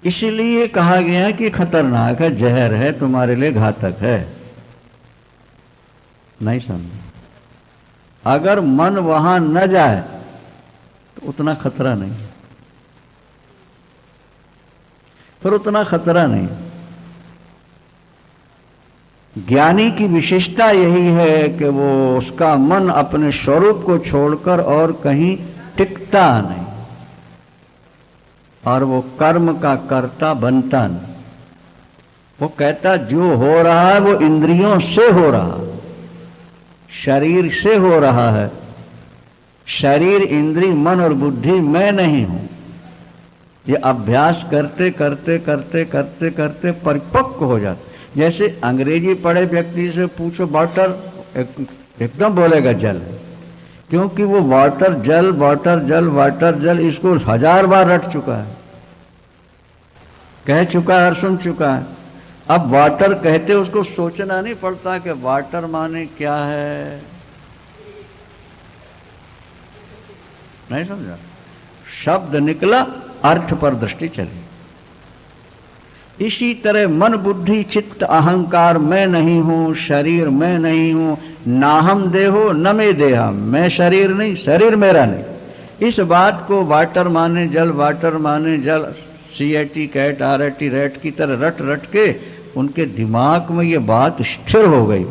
इसलिए कहा गया कि खतरनाक है, जहर है, तुम्हारे लिए घातक है। नहीं समझ। अगर मन वहां न जाए तो उतना खतरा नहीं, फिर उतना खतरा नहीं। ज्ञानी की विशेषता यही है कि वो उसका मन अपने स्वरूप को छोड़कर और कहीं टिकता नहीं, और वो कर्म का कर्ता बनता नहीं। वो कहता जो हो रहा है वो इंद्रियों से हो रहा है, शरीर से हो रहा है। शरीर, इंद्री, मन और बुद्धि मैं नहीं हूं। ये अभ्यास करते करते करते करते करते परिपक्व हो जाता। जैसे अंग्रेजी पढ़े व्यक्ति से पूछो वाटर, एकदम बोलेगा जल, क्योंकि वो वाटर जल वाटर जल वाटर जल इसको 1000 बार रट चुका है, कह चुका है और सुन चुका है। अब वाटर कहते उसको सोचना नहीं पड़ता कि वाटर माने क्या है। नहीं समझा? शब्द निकला, अर्थ पर दृष्टि चली। इसी तरह मन बुद्धि चित्त अहंकार मैं नहीं हूं, शरीर मैं नहीं हूं, नाहम देहो न में देहा, मैं शरीर नहीं, शरीर मेरा नहीं। इस बात को वाटर माने जल, वाटर माने जल, CAT कैट RAT रैट की तरह रट रट के उनके दिमाग में ये बात स्थिर हो गई।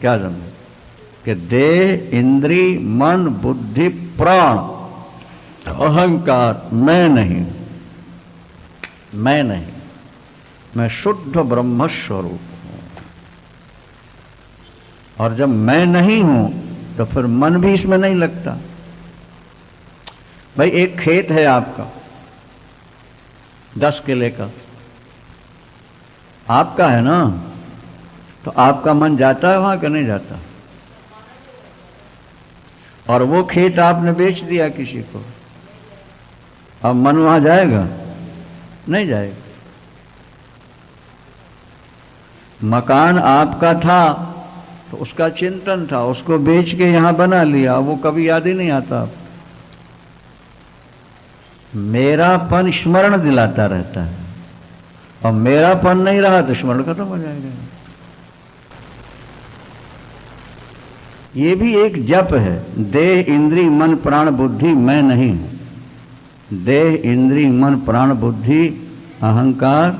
क्या समझे? कि देह, इंद्री, मन, बुद्धि, प्राण, अहंकार मैं नहीं, मैं नहीं, मैं शुद्ध ब्रह्म स्वरूप हूं। और जब मैं नहीं हूं तो फिर मन भी इसमें नहीं लगता। भाई एक खेत है आपका 10 किले का, आपका है ना, तो आपका मन जाता है वहां कि नहीं जाता? और वो खेत आपने बेच दिया किसी को, अब मन वहां जाएगा? नहीं जाएगा। मकान आपका था तो उसका चिंतन था, उसको बेच के यहां बना लिया, वो कभी याद ही नहीं आता। मेरापन स्मरण दिलाता रहता है, और मेरापन नहीं रहा तो स्मरण खत्म हो जाएगा। ये भी एक जप है। देह, इंद्री, मन, प्राण, बुद्धि मैं नहीं हूं। देह, इंद्री, मन, प्राण, बुद्धि, अहंकार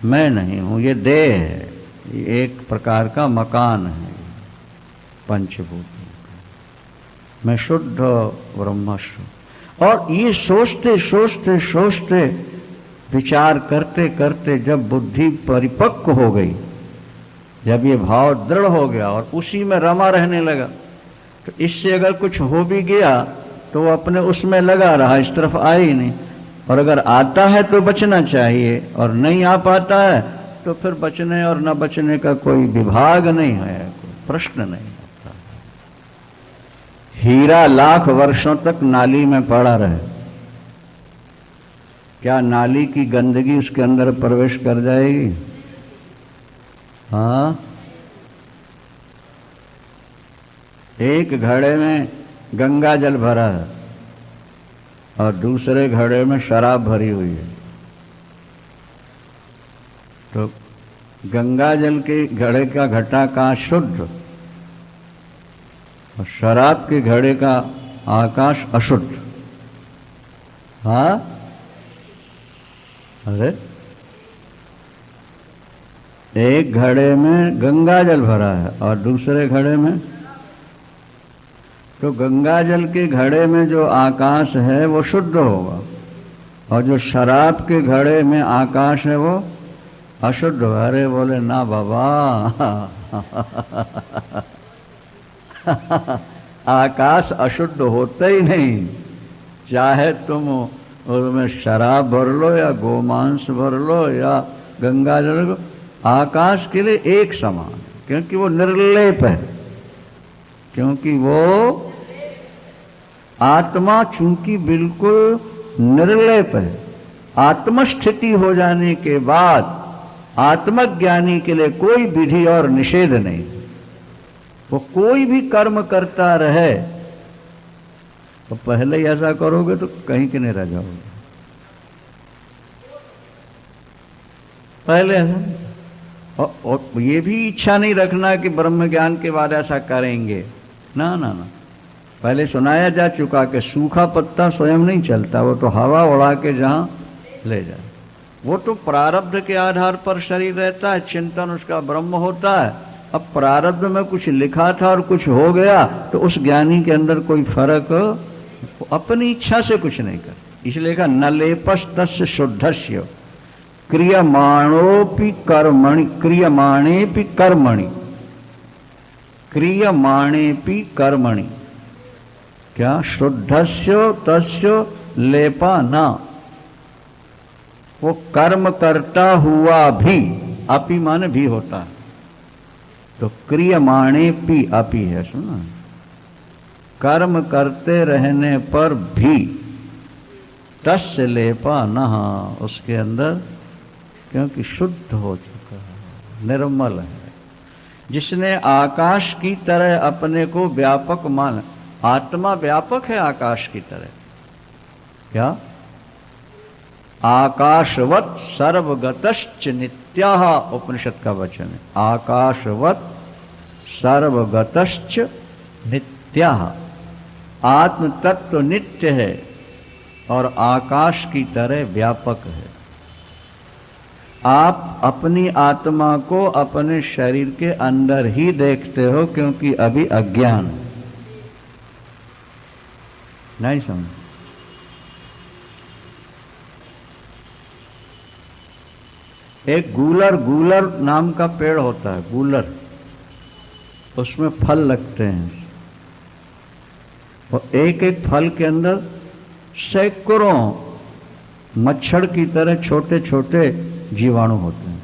मैं नहीं हूं। ये देह है, ये एक प्रकार का मकान है पंचभूत। मैं शुद्ध ब्रह्मस्व। और ये सोचते सोचते सोचते विचार करते करते जब बुद्धि परिपक्व हो गई, जब ये भाव दृढ़ हो गया और उसी में रमा रहने लगा, तो इससे अगर कुछ हो भी गया तो वो अपने उसमें लगा रहा, इस तरफ आया ही नहीं। और अगर आता है तो बचना चाहिए, और नहीं आ पाता है तो फिर बचने और न बचने का कोई विभाग नहीं है, कोई प्रश्न नहीं होता। हीरा लाख वर्षों तक नाली में पड़ा रहे, क्या नाली की गंदगी उसके अंदर प्रवेश कर जाएगी? हाँ, एक घड़े में गंगा जल भरा है और दूसरे घड़े में शराब भरी हुई है, तो गंगा जल के घड़े का घटाकाश शुद्ध और शराब के घड़े का आकाश अशुद्ध। हाँ, अरे एक घड़े में गंगा जल भरा है और दूसरे घड़े में, तो गंगा जल के घड़े में जो आकाश है वो शुद्ध होगा, और जो शराब के घड़े में आकाश है वो अशुद्ध। अरे बोले ना बाबा, आकाश अशुद्ध होता ही नहीं, चाहे तुम उसमें शराब भर लो या गोमांस भर लो या गंगा जल, आकाश के लिए एक समान, क्योंकि वो निर्लेप है। क्योंकि वो आत्मा चूंकि बिल्कुल निर्लेप है, आत्मस्थिति हो जाने के बाद आत्मज्ञानी के लिए कोई विधि और निषेध नहीं। वो कोई भी कर्म करता रहे, तो पहले ही ऐसा करोगे तो कहीं के नहीं रह जाओगे। पहले और ये भी इच्छा नहीं रखना कि ब्रह्म ज्ञान के बाद ऐसा करेंगे, ना ना ना। पहले सुनाया जा चुका कि सूखा पत्ता स्वयं नहीं चलता, वो तो हवा उड़ा के जहां ले जाए। वो तो प्रारब्ध के आधार पर शरीर रहता है, चिंतन उसका ब्रह्म होता है। अब प्रारब्ध में कुछ लिखा था और कुछ हो गया तो उस ज्ञानी के अंदर कोई फर्क, अपनी इच्छा से कुछ नहीं कर। इसलिए कहा न लेपस तस्य शुद्धस्य क्रियमाणोपि कर्मणि, क्रियमाणेपि कर्मणि, क्रियमाणेपि कर्मणि। क्या? शुद्धस्य तस्य लेपा ना, वो कर्म करता हुआ भी, अपि माने भी होता है, तो क्रियमाणे पी अपि है, सुना। कर्म करते रहने पर भी तस्य लेपा न, उसके अंदर, क्योंकि शुद्ध हो चुका है, निर्मल है। जिसने आकाश की तरह अपने को व्यापक मान, आत्मा व्यापक है आकाश की तरह। क्या? आकाशवत सर्वगतश्च नित्याः, उपनिषद का वचन है। आकाशवत सर्वगतश्च नित्याः, आत्म तत्व नित्य है और आकाश की तरह व्यापक है। आप अपनी आत्मा को अपने शरीर के अंदर ही देखते हो, क्योंकि अभी अज्ञान है, नहीं समझ। एक गूलर, गूलर नाम का पेड़ होता है, गूलर, उसमें फल लगते हैं और एक एक फल के अंदर सैकड़ों मच्छर की तरह छोटे छोटे जीवाणु होते हैं।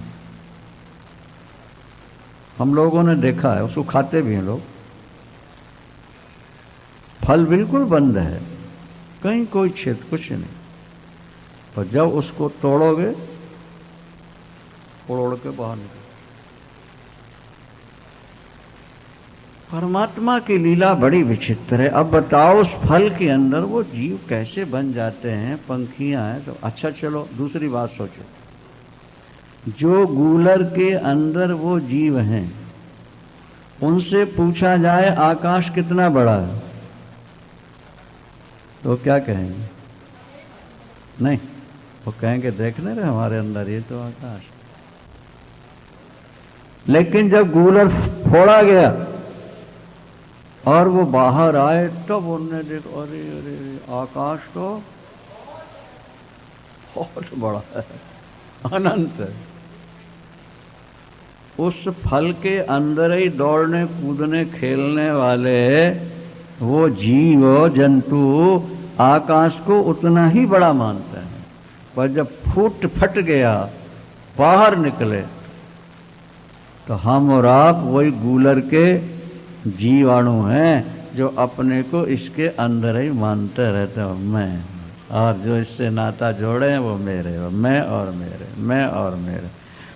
हम लोगों ने देखा है, उसको खाते भी हैं लोग। फल बिल्कुल बंद है, कहीं कोई छेद कुछ नहीं, और जब उसको तोड़ोगे उड़ के बाहर निकल। परमात्मा की लीला बड़ी विचित्र है। अब बताओ उस फल के अंदर वो जीव कैसे बन जाते हैं, पंखियां हैं तो। अच्छा चलो दूसरी बात सोचो, जो गूलर के अंदर वो जीव हैं, उनसे पूछा जाए आकाश कितना बड़ा है, तो क्या कहेंगे? नहीं, वो कहेंगे देखने रहे हमारे अंदर ये तो आकाश। लेकिन जब गूलर फोड़ा गया और वो बाहर आए, तब उन्होंने देखा अरे अरे आकाश तो बहुत बड़ा है, अनंत है। उस फल के अंदर ही दौड़ने कूदने खेलने वाले वो जीव जंतु आकाश को उतना ही बड़ा मानते हैं, पर जब फट गया, बाहर निकले, तो हम और आप वही गूलर के जीवाणु हैं जो अपने को इसके अंदर ही मानते रहते हो मैं, और जो इससे नाता जोड़े हैं वो मेरे, वो मैं और मेरे, मैं और मेरे।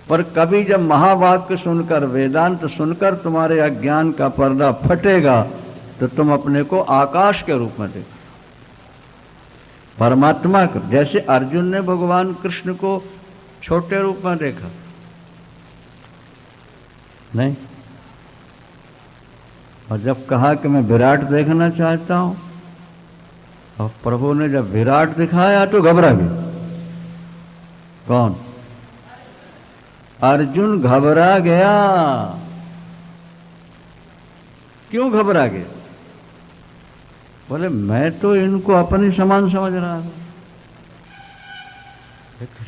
पर कभी जब महावाक्य सुनकर, वेदांत सुनकर तुम्हारे अज्ञान का पर्दा फटेगा, तो तुम अपने को आकाश के रूप में देखो, परमात्मा को। जैसे अर्जुन ने भगवान कृष्ण को छोटे रूप में देखा, नहीं, और जब कहा कि मैं विराट देखना चाहता हूं, और प्रभु ने जब विराट दिखाया तो घबरा गया। कौन? अर्जुन घबरा गया। क्यों घबरा गया? बोले मैं तो इनको अपनी समान समझ रहा था,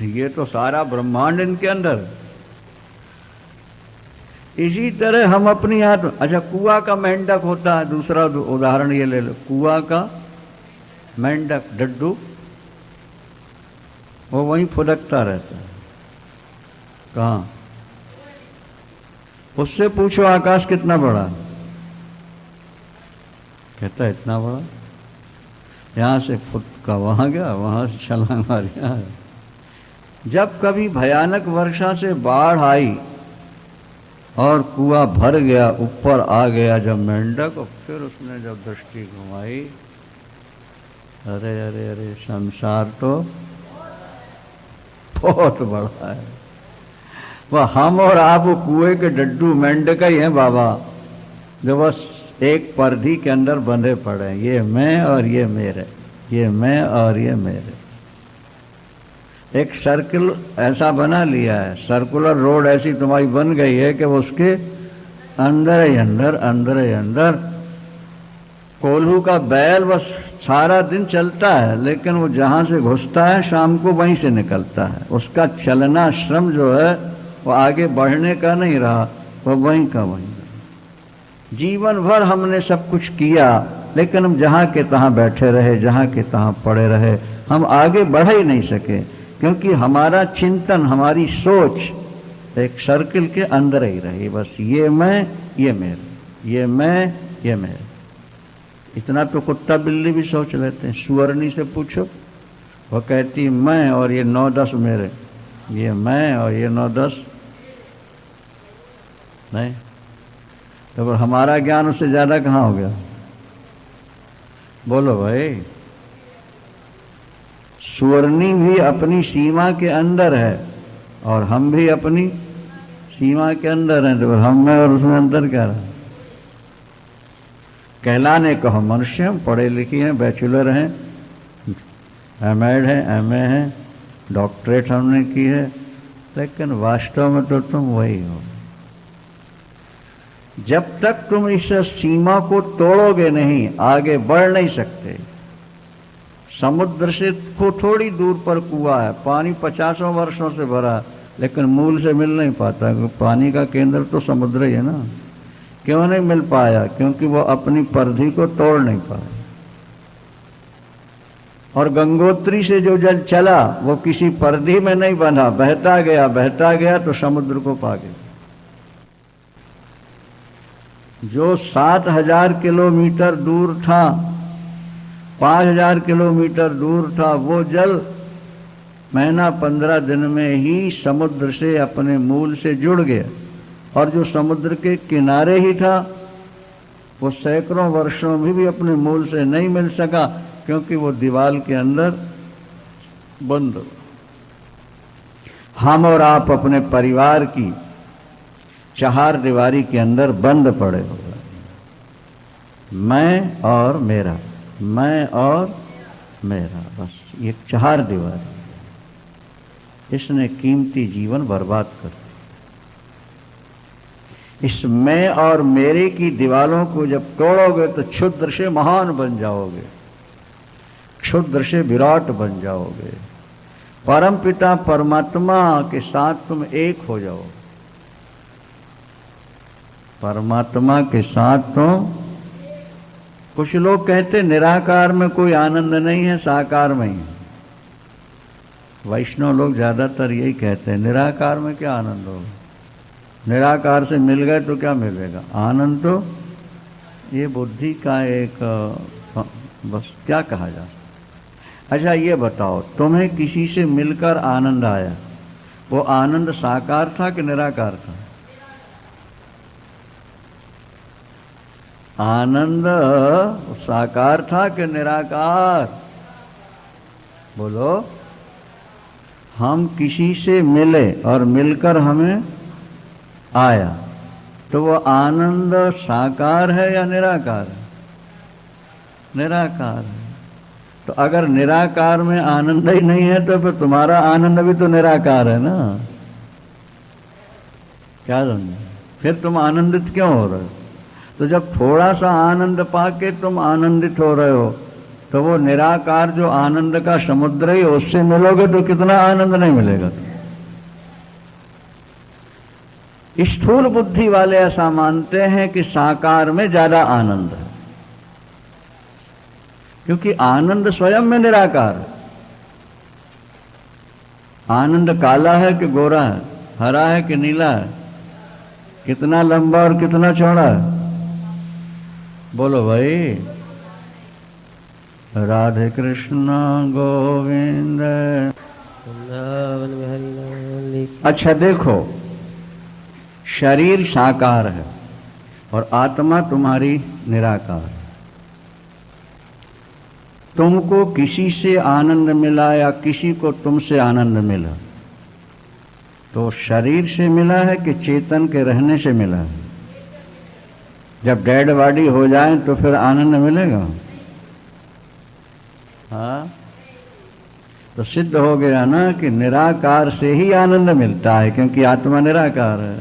ये तो सारा ब्रह्मांड इनके अंदर। इसी तरह हम अपनी आत्मा, अच्छा कुआ का मेंढक होता है, दूसरा उदाहरण ये ले लो, कुआ का मेंढक डड्डू, वो वहीं फुदकता रहता है। कहाँ? उससे पूछो आकाश कितना बड़ा, कहता है इतना बड़ा। यहां से फुट का वहां गया, वहां से छलांग मारी यहाँ। जब कभी भयानक वर्षा से बाढ़ आई और कुआं भर गया, ऊपर आ गया जब मेंढक, और फिर उसने जब दृष्टि घुमाई, अरे अरे अरे संसार तो बहुत बड़ा है। वह हम और आप वो कुएं के डड्डू मेंढक ही हैं बाबा, जो बस एक परधी के अंदर बंधे पड़े हैं। ये मैं और ये मेरे, ये मैं और ये मेरे। एक सर्किल ऐसा बना लिया है, सर्कुलर रोड ऐसी तुम्हारी बन गई है कि वो उसके अंदर ही अंदर, अंदर ही अंदर कोल्हू का बैल बस सारा दिन चलता है, लेकिन वो जहां से घुसता है शाम को वहीं से निकलता है। उसका चलना श्रम जो है वो आगे बढ़ने का नहीं रहा, वो वहीं का वहीं। जीवन भर हमने सब कुछ किया, लेकिन हम जहां के तहां बैठे रहे, जहां के तहां पड़े रहे, हम आगे बढ़ ही नहीं सके, क्योंकि हमारा चिंतन, हमारी सोच एक सर्किल के अंदर ही रही। बस ये मैं, ये मेरे, ये मैं, ये मेरे। इतना तो कुत्ता बिल्ली भी सोच लेते हैं। सुअरनी से पूछो, वो कहती मैं और ये 9-10 मेरे, ये मैं और ये 9-10 नहीं। तो हमारा ज्ञान उससे ज्यादा कहाँ हो गया? बोलो भाई। सुअरनी भी अपनी सीमा के अंदर है और हम भी अपनी सीमा के अंदर हैं, तो हम में और उसमें अंतर क्या रहा? कहलाने को हम मनुष्य हैं, पढ़े लिखे हैं, बैचलर हैं, एमएड हैं, एमए हैं, डॉक्टरेट हमने की है, लेकिन वास्तव में तो तुम वही हो। जब तक तुम इस सीमा को तोड़ोगे नहीं, आगे बढ़ नहीं सकते। समुद्र से को थोड़ी दूर पर कुआं है, पानी 50 वर्षों से भरा, लेकिन मूल से मिल नहीं पाता। पानी का केंद्र तो समुद्र ही है ना। क्यों नहीं मिल पाया? क्योंकि वो अपनी परिधि को तोड़ नहीं पाया। और गंगोत्री से जो जल चला वो किसी परिधि में नहीं बंधा, बहता गया, बहता गया तो समुद्र को पा गया। जो 7000 किलोमीटर दूर था, 5000 किलोमीटर दूर था, वो जल महीना 15 दिन में ही समुद्र से अपने मूल से जुड़ गया। और जो समुद्र के किनारे ही था वो सैकड़ों वर्षों में भी अपने मूल से नहीं मिल सका, क्योंकि वो दीवार के अंदर बंद। हम और आप अपने परिवार की चार दीवारी के अंदर बंद पड़े हो गए। मैं और मेरा, मैं और मेरा, बस ये चार दीवारी। इसने कीमती जीवन बर्बाद कर दिया। इस मैं और मेरे की दीवारों को जब तोड़ोगे तो क्षुद्र से महान बन जाओगे, क्षुद्र से विराट बन जाओगे। परम पिता परमात्मा के साथ तुम एक हो जाओ। परमात्मा के साथ तुम, कुछ लोग कहते निराकार में कोई आनंद नहीं है, साकार में ही। वैष्णव लोग ज्यादातर यही कहते हैं, निराकार में क्या आनंद होगा? निराकार से मिल गए तो क्या मिलेगा? आनंद तो ये बुद्धि का एक बस क्या कहा जा सकता। अच्छा ये बताओ, तुम्हें किसी से मिलकर आनंद आया, वो आनंद साकार था कि निराकार था? आनंद साकार था कि निराकार? बोलो। हम किसी से मिले और मिलकर हमें आया, तो वो आनंद साकार है या निराकार है? निराकार है। तो अगर निराकार में आनंद ही नहीं है तो फिर तुम्हारा आनंद भी तो निराकार है ना। क्या समझे? फिर तुम आनंदित क्यों हो रहे हो? तो जब थोड़ा सा आनंद पाके तुम आनंदित हो रहे हो, तो वो निराकार जो आनंद का समुद्र ही, उससे मिलोगे तो कितना आनंद नहीं मिलेगा। स्थूल बुद्धि वाले ऐसा मानते हैं कि साकार में ज्यादा आनंद है, क्योंकि आनंद स्वयं में निराकार है। आनंद काला है कि गोरा है, हरा है कि नीला है, कितना लंबा और कितना चौड़ा है? बोलो भाई। राधे कृष्ण गोविंद। अच्छा देखो, शरीर साकार है और आत्मा तुम्हारी निराकार है। तुमको किसी से आनंद मिला या किसी को तुमसे आनंद मिला, तो शरीर से मिला है कि चेतन के रहने से मिला है? जब डेड बॉडी हो जाए तो फिर आनंद मिलेगा? हाँ, तो सिद्ध हो गया ना कि निराकार से ही आनंद मिलता है, क्योंकि आत्मा निराकार है।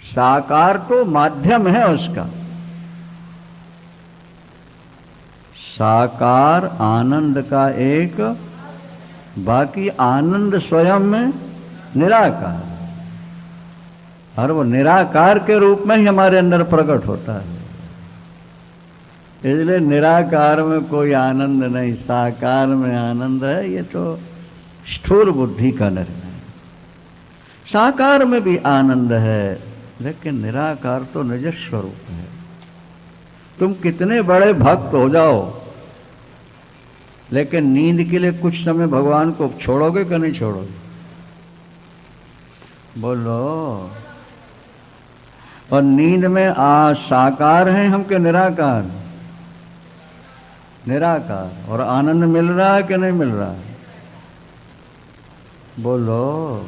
साकार तो माध्यम है उसका। साकार आनंद का एक, बाकी आनंद स्वयं में निराकार, और वो निराकार के रूप में ही हमारे अंदर प्रकट होता है। इसलिए निराकार में कोई आनंद नहीं, साकार में आनंद है। ये तो स्थूल बुद्धि का निर्णय है। साकार में भी आनंद है, लेकिन निराकार तो निज स्वरूप है। तुम कितने बड़े भक्त हो जाओ, लेकिन नींद के लिए कुछ समय भगवान को छोड़ोगे कि नहीं छोड़ोगे? बोलो। और नींद में साकार हैं हम के निराकार? निराकार। और आनंद मिल रहा है कि नहीं मिल रहा है? बोलो।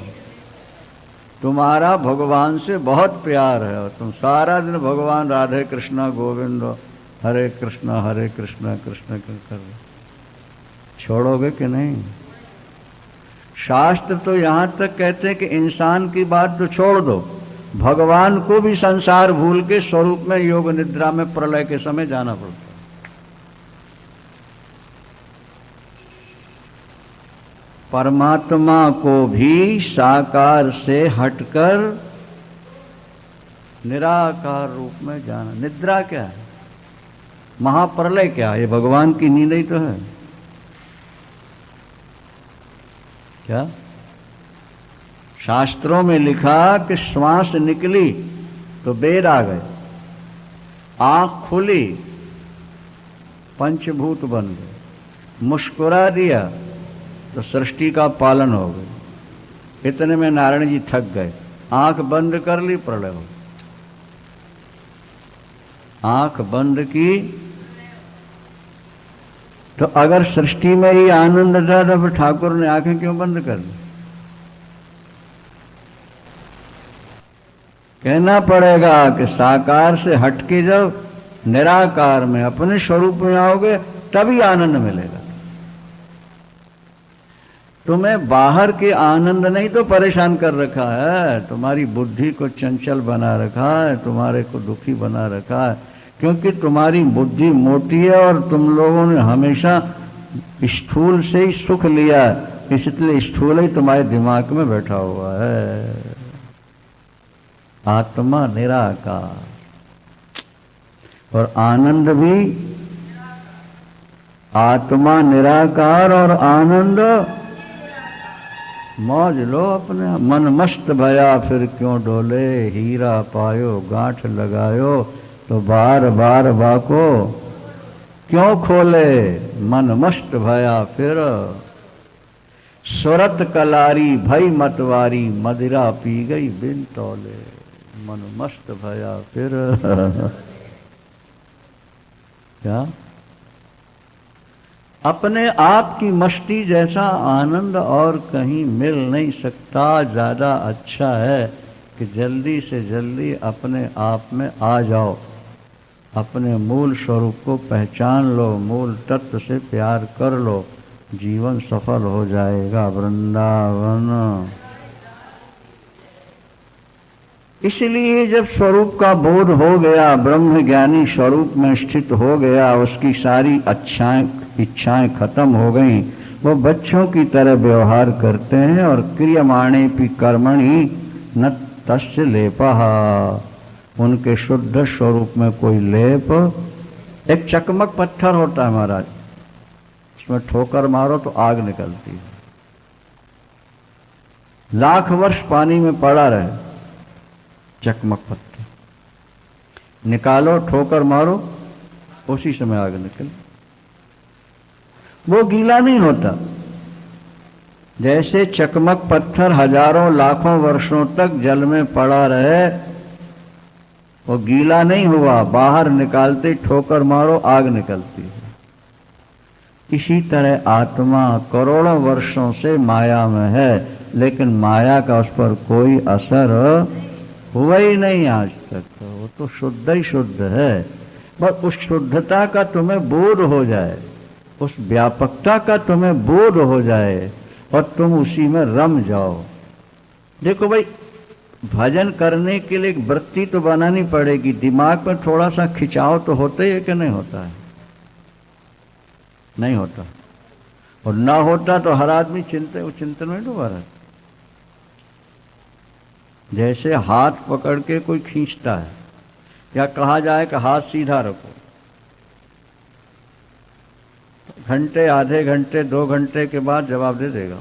तुम्हारा भगवान से बहुत प्यार है और तुम सारा दिन भगवान राधे कृष्णा गोविंद हरे कृष्णा कृष्ण कृष्ण कर रहे, छोड़ोगे कि नहीं? शास्त्र तो यहां तक कहते हैं कि इंसान की बात तो छोड़ दो, भगवान को भी संसार भूल के स्वरूप में योग निद्रा में प्रलय के समय जाना पड़ता है। परमात्मा को भी साकार से हटकर निराकार रूप में जाना। निद्रा क्या है? महाप्रलय क्या है? ये भगवान की नींद ही तो है। क्या शास्त्रों में लिखा कि श्वास निकली तो वेद आ गए, आंख खुली पंचभूत बन गए, मुस्कुरा दिया तो सृष्टि का पालन हो गया। इतने में नारायण जी थक गए, आंख बंद कर ली, प्रलय हो। आंख बंद की तो अगर सृष्टि में ही आनंद था तो फिर ठाकुर ने आंखें क्यों बंद कर दी? कहना पड़ेगा कि साकार से हटके जब निराकार में अपने स्वरूप में आओगे तभी आनंद मिलेगा। तुम्हें बाहर के आनंद नहीं तो परेशान कर रखा है, तुम्हारी बुद्धि को चंचल बना रखा है, तुम्हारे को दुखी बना रखा है, क्योंकि तुम्हारी बुद्धि मोटी है और तुम लोगों ने हमेशा स्थूल से ही सुख लिया, इसलिए स्थूल ही तुम्हारे दिमाग में बैठा हुआ है। आत्मा निराकार और आनंद भी आत्मा निराकार और आनंद मौज लो अपने। मन मस्त भया फिर क्यों डोले, हीरा पायो गांठ लगायो तो बार बार बाको क्यों खोले। मन मस्त भया फिर सुरत कलारी भई मतवारी, मदिरा पी गई बिन तौले। मन मस्त भया फिर क्या अपने आप की मस्ती जैसा आनंद और कहीं मिल नहीं सकता। ज्यादा अच्छा है कि जल्दी से जल्दी अपने आप में आ जाओ, अपने मूल स्वरूप को पहचान लो, मूल तत्व से प्यार कर लो, जीवन सफल हो जाएगा। वृंदावन। इसलिए जब स्वरूप का बोध हो गया, ब्रह्म ज्ञानी स्वरूप में स्थित हो गया, उसकी सारी इच्छाएं खत्म हो गई, वो बच्चों की तरह व्यवहार करते हैं और क्रियमाणे पि कर्मणि न तस्य लेपः। उनके शुद्ध स्वरूप में कोई लेप। एक चकमक पत्थर होता है महाराज, उसमें ठोकर मारो तो आग निकलती है। लाख वर्ष पानी में पड़ा रहे, चकमक पत्थर निकालो, ठोकर मारो, उसी समय आग निकल। वो गीला नहीं होता। जैसे चकमक पत्थर हजारों लाखों वर्षों तक जल में पड़ा रहे, वो गीला नहीं हुआ, बाहर निकालते ठोकर मारो आग निकलती है। इसी तरह आत्मा करोड़ों वर्षों से माया में है, लेकिन माया का उस पर कोई असर हुआ ही नहीं आज तक। वो तो शुद्ध ही शुद्ध है। बस उस शुद्धता का तुम्हें बोध हो जाए, उस व्यापकता का तुम्हें बोध हो जाए और तुम उसी में रम जाओ। देखो भाई, भजन करने के लिए एक वृत्ति तो बनानी पड़ेगी, दिमाग में थोड़ा सा खिंचाव तो होता ही है कि नहीं होता है? नहीं होता। और ना होता तो हर आदमी चिंतन में डूबा रहता। जैसे हाथ पकड़ के कोई खींचता है या कहा जाए कि हाथ सीधा रखो, घंटे, आधे घंटे, 2 घंटे के बाद जवाब दे देगा।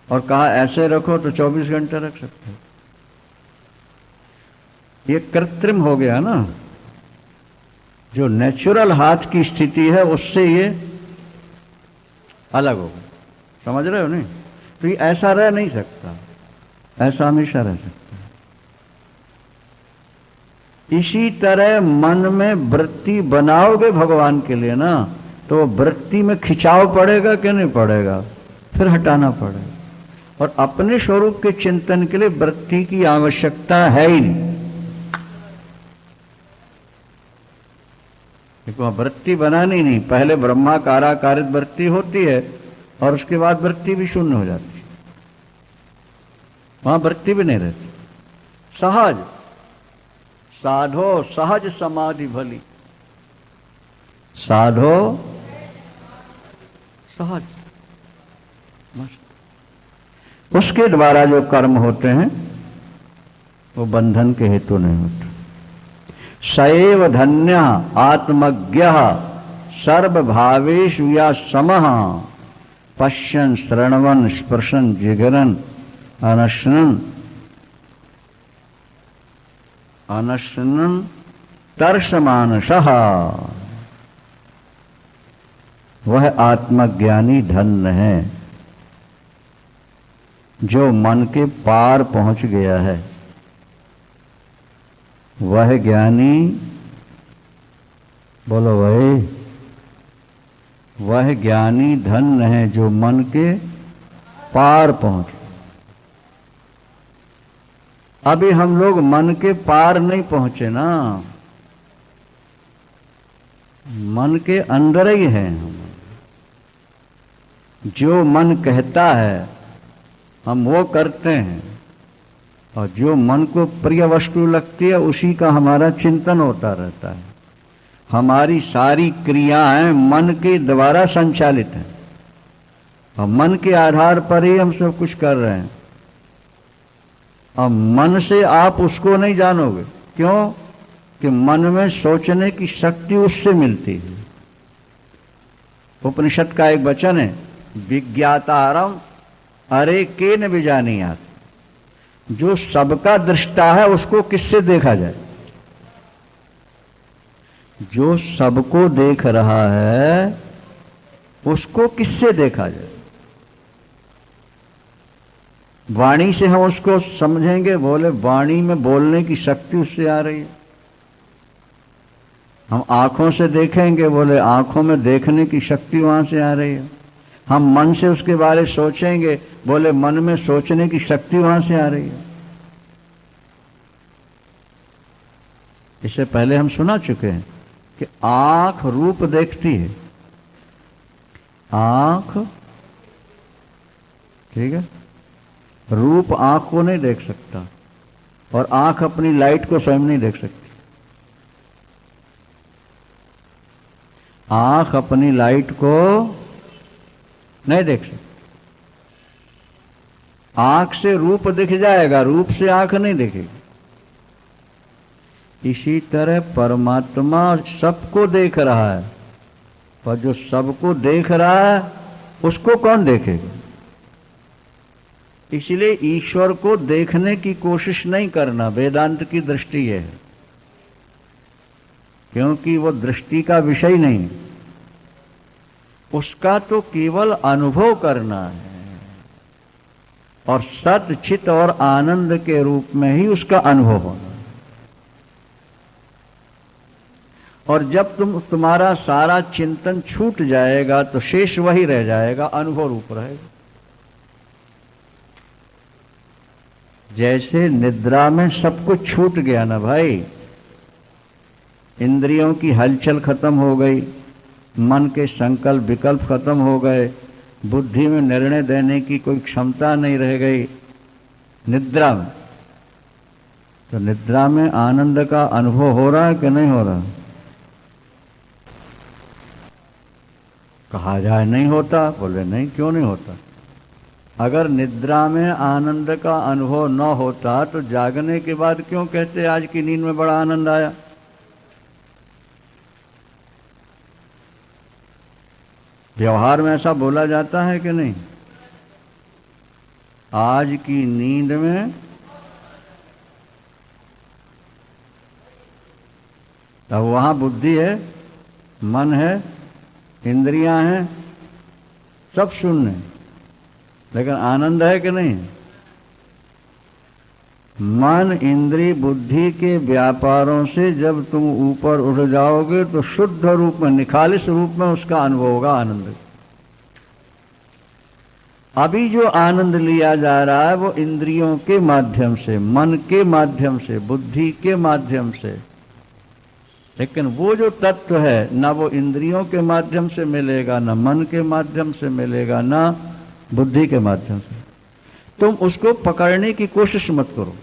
और कहा ऐसे रखो तो 24 घंटे रख सकते हो। ये कृत्रिम हो गया ना। जो नेचुरल हाथ की स्थिति है उससे ये अलग हो गया। समझ रहे हो नहीं? तो ये ऐसा रह नहीं सकता, ऐसा हमेशा रह सकता है। इसी तरह मन में वृत्ति बनाओगे भगवान के लिए ना, तो वृत्ति में खिंचाव पड़ेगा कि नहीं पड़ेगा? फिर हटाना पड़ेगा। और अपने स्वरूप के चिंतन के लिए वृत्ति की आवश्यकता है ही नहीं। देखो, वृत्ति बनानी नहीं, पहले ब्रह्माकाराकारित वृत्ति होती है और उसके बाद वृत्ति भी शून्य हो जाती है, वहां वृत्ति भी नहीं रहती। सहज साधो सहज समाधि भली, साधो सहज, उसके द्वारा जो कर्म होते हैं वो बंधन के हेतु नहीं होते। सएव धन्य आत्मज्ञ सर्वभावेषु या समः पश्यन् श्रृण्वन् स्पृशन् जिगरन् अनश्नन् तर्षमानसः। वह आत्मज्ञानी धन्य है जो मन के पार पहुंच गया है। वह ज्ञानी, बोलो भाई, वह ज्ञानी धन्य है जो मन के पार पहुंच। अभी हम लोग मन के पार नहीं पहुंचे ना, मन के अंदर ही हैं हम। जो मन कहता है हम वो करते हैं, और जो मन को प्रिय वस्तु लगती है उसी का हमारा चिंतन होता रहता है। हमारी सारी क्रियाएं मन के द्वारा संचालित हैं और मन के आधार पर ही हम सब कुछ कर रहे हैं। अब मन से आप उसको नहीं जानोगे, क्यों? कि मन में सोचने की शक्ति उससे मिलती है। उपनिषद का एक वचन है, विज्ञातारम अरे के न विजानीयात। जो सबका दृष्टा है उसको किससे देखा जाए? जो सबको देख रहा है उसको किससे देखा जाए? वाणी से हम उसको समझेंगे, बोले वाणी में बोलने की शक्ति उससे आ रही है। हम आंखों से देखेंगे, बोले आंखों में देखने की शक्ति वहां से आ रही है। हम मन से उसके बारे सोचेंगे, बोले मन में सोचने की शक्ति वहां से आ रही है। इससे पहले हम सुना चुके हैं कि आंख रूप देखती है, आंख, ठीक है, रूप आंख को नहीं देख सकता, और आंख अपनी लाइट को स्वयं नहीं देख सकती। आंख अपनी लाइट को नहीं देख सकती। आंख से रूप दिख जाएगा, रूप से आंख नहीं दिखेगी। इसी तरह परमात्मा सबको देख रहा है, पर जो सबको देख रहा है उसको कौन देखेगा? इसलिए ईश्वर को देखने की कोशिश नहीं करना, वेदांत की दृष्टि है, क्योंकि वो दृष्टि का विषय नहीं, उसका तो केवल अनुभव करना है, और सत चित और आनंद के रूप में ही उसका अनुभव होना। और जब तुम्हारा सारा चिंतन छूट जाएगा तो शेष वही रह जाएगा, अनुभव रूप रहेगा। जैसे निद्रा में सब कुछ छूट गया ना भाई, इंद्रियों की हलचल खत्म हो गई, मन के संकल्प विकल्प खत्म हो गए, बुद्धि में निर्णय देने की कोई क्षमता नहीं रह गई निद्रा में। तो निद्रा में आनंद का अनुभव हो रहा है कि नहीं हो रहा? कहा जाए नहीं होता, बोले नहीं, क्यों नहीं होता? अगर निद्रा में आनंद का अनुभव न होता तो जागने के बाद क्यों कहते आज की नींद में बड़ा आनंद आया? व्यवहार में ऐसा बोला जाता है कि नहीं? आज की नींद में अब वहां बुद्धि है, मन है, इंद्रियां हैं, सब शून्य, लेकिन आनंद है कि नहीं? मन इंद्री बुद्धि के व्यापारों से जब तुम ऊपर उठ जाओगे तो शुद्ध रूप में, निखालिस रूप में उसका अनुभव होगा आनंद। अभी जो आनंद लिया जा रहा है वो इंद्रियों के माध्यम से, मन के माध्यम से, बुद्धि के माध्यम से, लेकिन वो जो तत्व है ना वो इंद्रियों के माध्यम से मिलेगा, ना मन के माध्यम से मिलेगा, ना बुद्धि के माध्यम से। तुम उसको पकड़ने की कोशिश मत करो,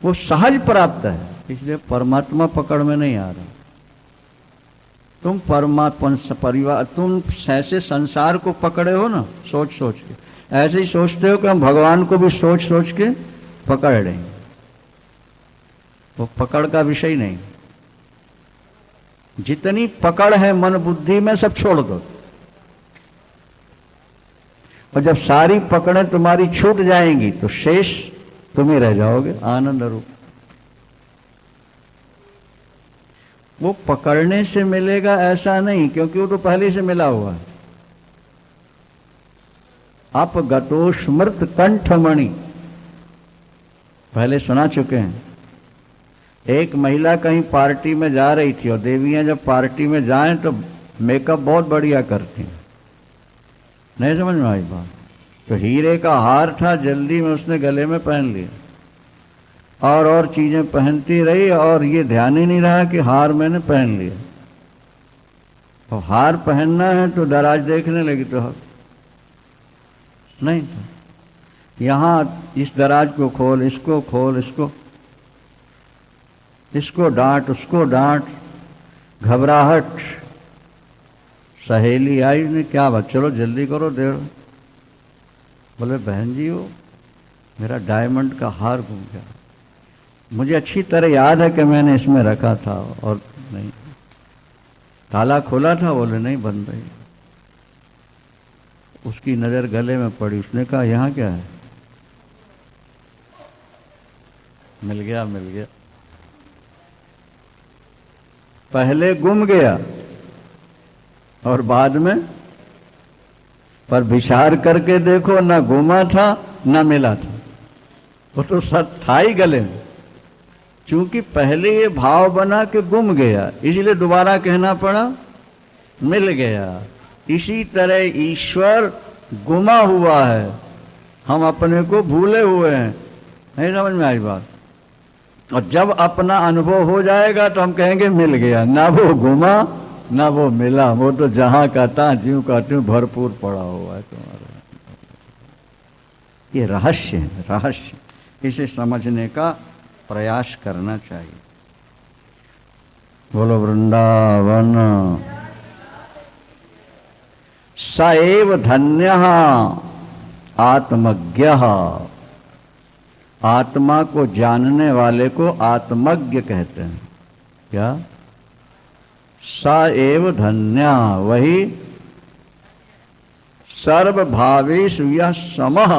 वो सहज प्राप्त है, इसलिए परमात्मा पकड़ में नहीं आ रहा। तुम परमात्मा परिवार, तुम ऐसे संसार को पकड़े हो ना सोच सोच के, ऐसे ही सोचते हो कि हम भगवान को भी सोच सोच के पकड़ लेंगे। वो पकड़ का विषय नहीं, जितनी पकड़ है मन बुद्धि में सब छोड़ दो, और जब सारी पकड़ें तुम्हारी छूट जाएंगी तो शेष तुम ही रह जाओगे आनंद रूप। वो पकड़ने से मिलेगा ऐसा नहीं, क्योंकि वो तो पहले से मिला हुआ है। अपगतो स्मृत कंठमणि पहले सुना चुके हैं। एक महिला कहीं पार्टी में जा रही थी, और देवियां जब पार्टी में जाएं तो मेकअप बहुत बढ़िया करती हैं, नहीं समझ में आई बात? तो हीरे का हार था, जल्दी में उसने गले में पहन लिया और चीजें पहनती रही, और ये ध्यान ही नहीं रहा कि हार मैंने पहन लिया। तो हार पहनना है तो दराज देखने लगी, तो नहीं था, यहां इस दराज को खोल, इसको खोल, इसको डांट, उसको डांट, घबराहट। सहेली आई ने, क्या बात, चलो जल्दी करो, देर। बोले बहन जी वो मेरा डायमंड का हार घूम गया, मुझे अच्छी तरह याद है कि मैंने इसमें रखा था, और नहीं, ताला खोला था। बोले नहीं, बंद है। उसकी नजर गले में पड़ी, उसने कहा यहां क्या है? मिल गया, मिल गया। पहले गुम गया और बाद में, पर विचार करके देखो, ना गुमा था ना मिला था, वो तो सब था ही गले में। क्योंकि पहले ये भाव बना कि गुम गया, इसलिए दोबारा कहना पड़ा मिल गया। इसी तरह ईश्वर गुमा हुआ है, हम अपने को भूले हुए हैं। नहीं समझ में आई बात? और जब अपना अनुभव हो जाएगा तो हम कहेंगे मिल गया, ना वो गुमा ना वो मिला, वो तो जहां का था ज्यों का त्यों भरपूर पड़ा हुआ है तुम्हारे। ये रहस्य है, रहस्य, इसे समझने का प्रयास करना चाहिए। बोलो वृंदावन। स एव धन्यः आत्मज्ञः, आत्मा को जानने वाले को आत्मज्ञ कहते हैं। क्या? स एव धन्य, वही सर्वभावेषु यह समः,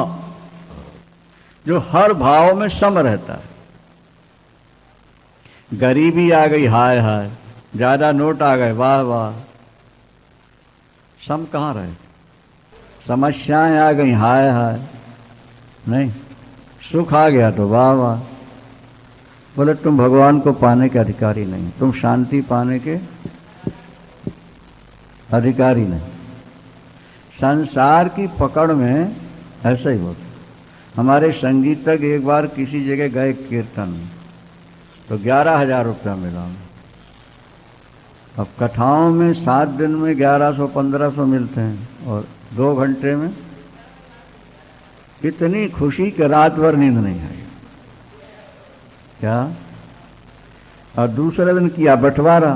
जो हर भाव में सम रहता है। गरीबी आ गई, हाय हाय, ज्यादा नोट आ गए, वाह वाह, सम कहाँ रहे? समस्याएं आ गई, हाय हाय, नहीं, सुख आ गया तो वाह वाह। बोले तुम भगवान को पाने के अधिकारी नहीं, तुम शांति पाने के अधिकारी नहीं। संसार की पकड़ में ऐसा ही होता। हमारे संगीतज्ञ एक बार किसी जगह गए कीर्तन में, तो 11,000 रुपया मिला। अब कथाओं में 7 दिन में 1100-1500 मिलते हैं और 2 घंटे में इतनी खुशी कि रात भर नींद नहीं आई। क्या? और दूसरे दिन किया बंटवारा,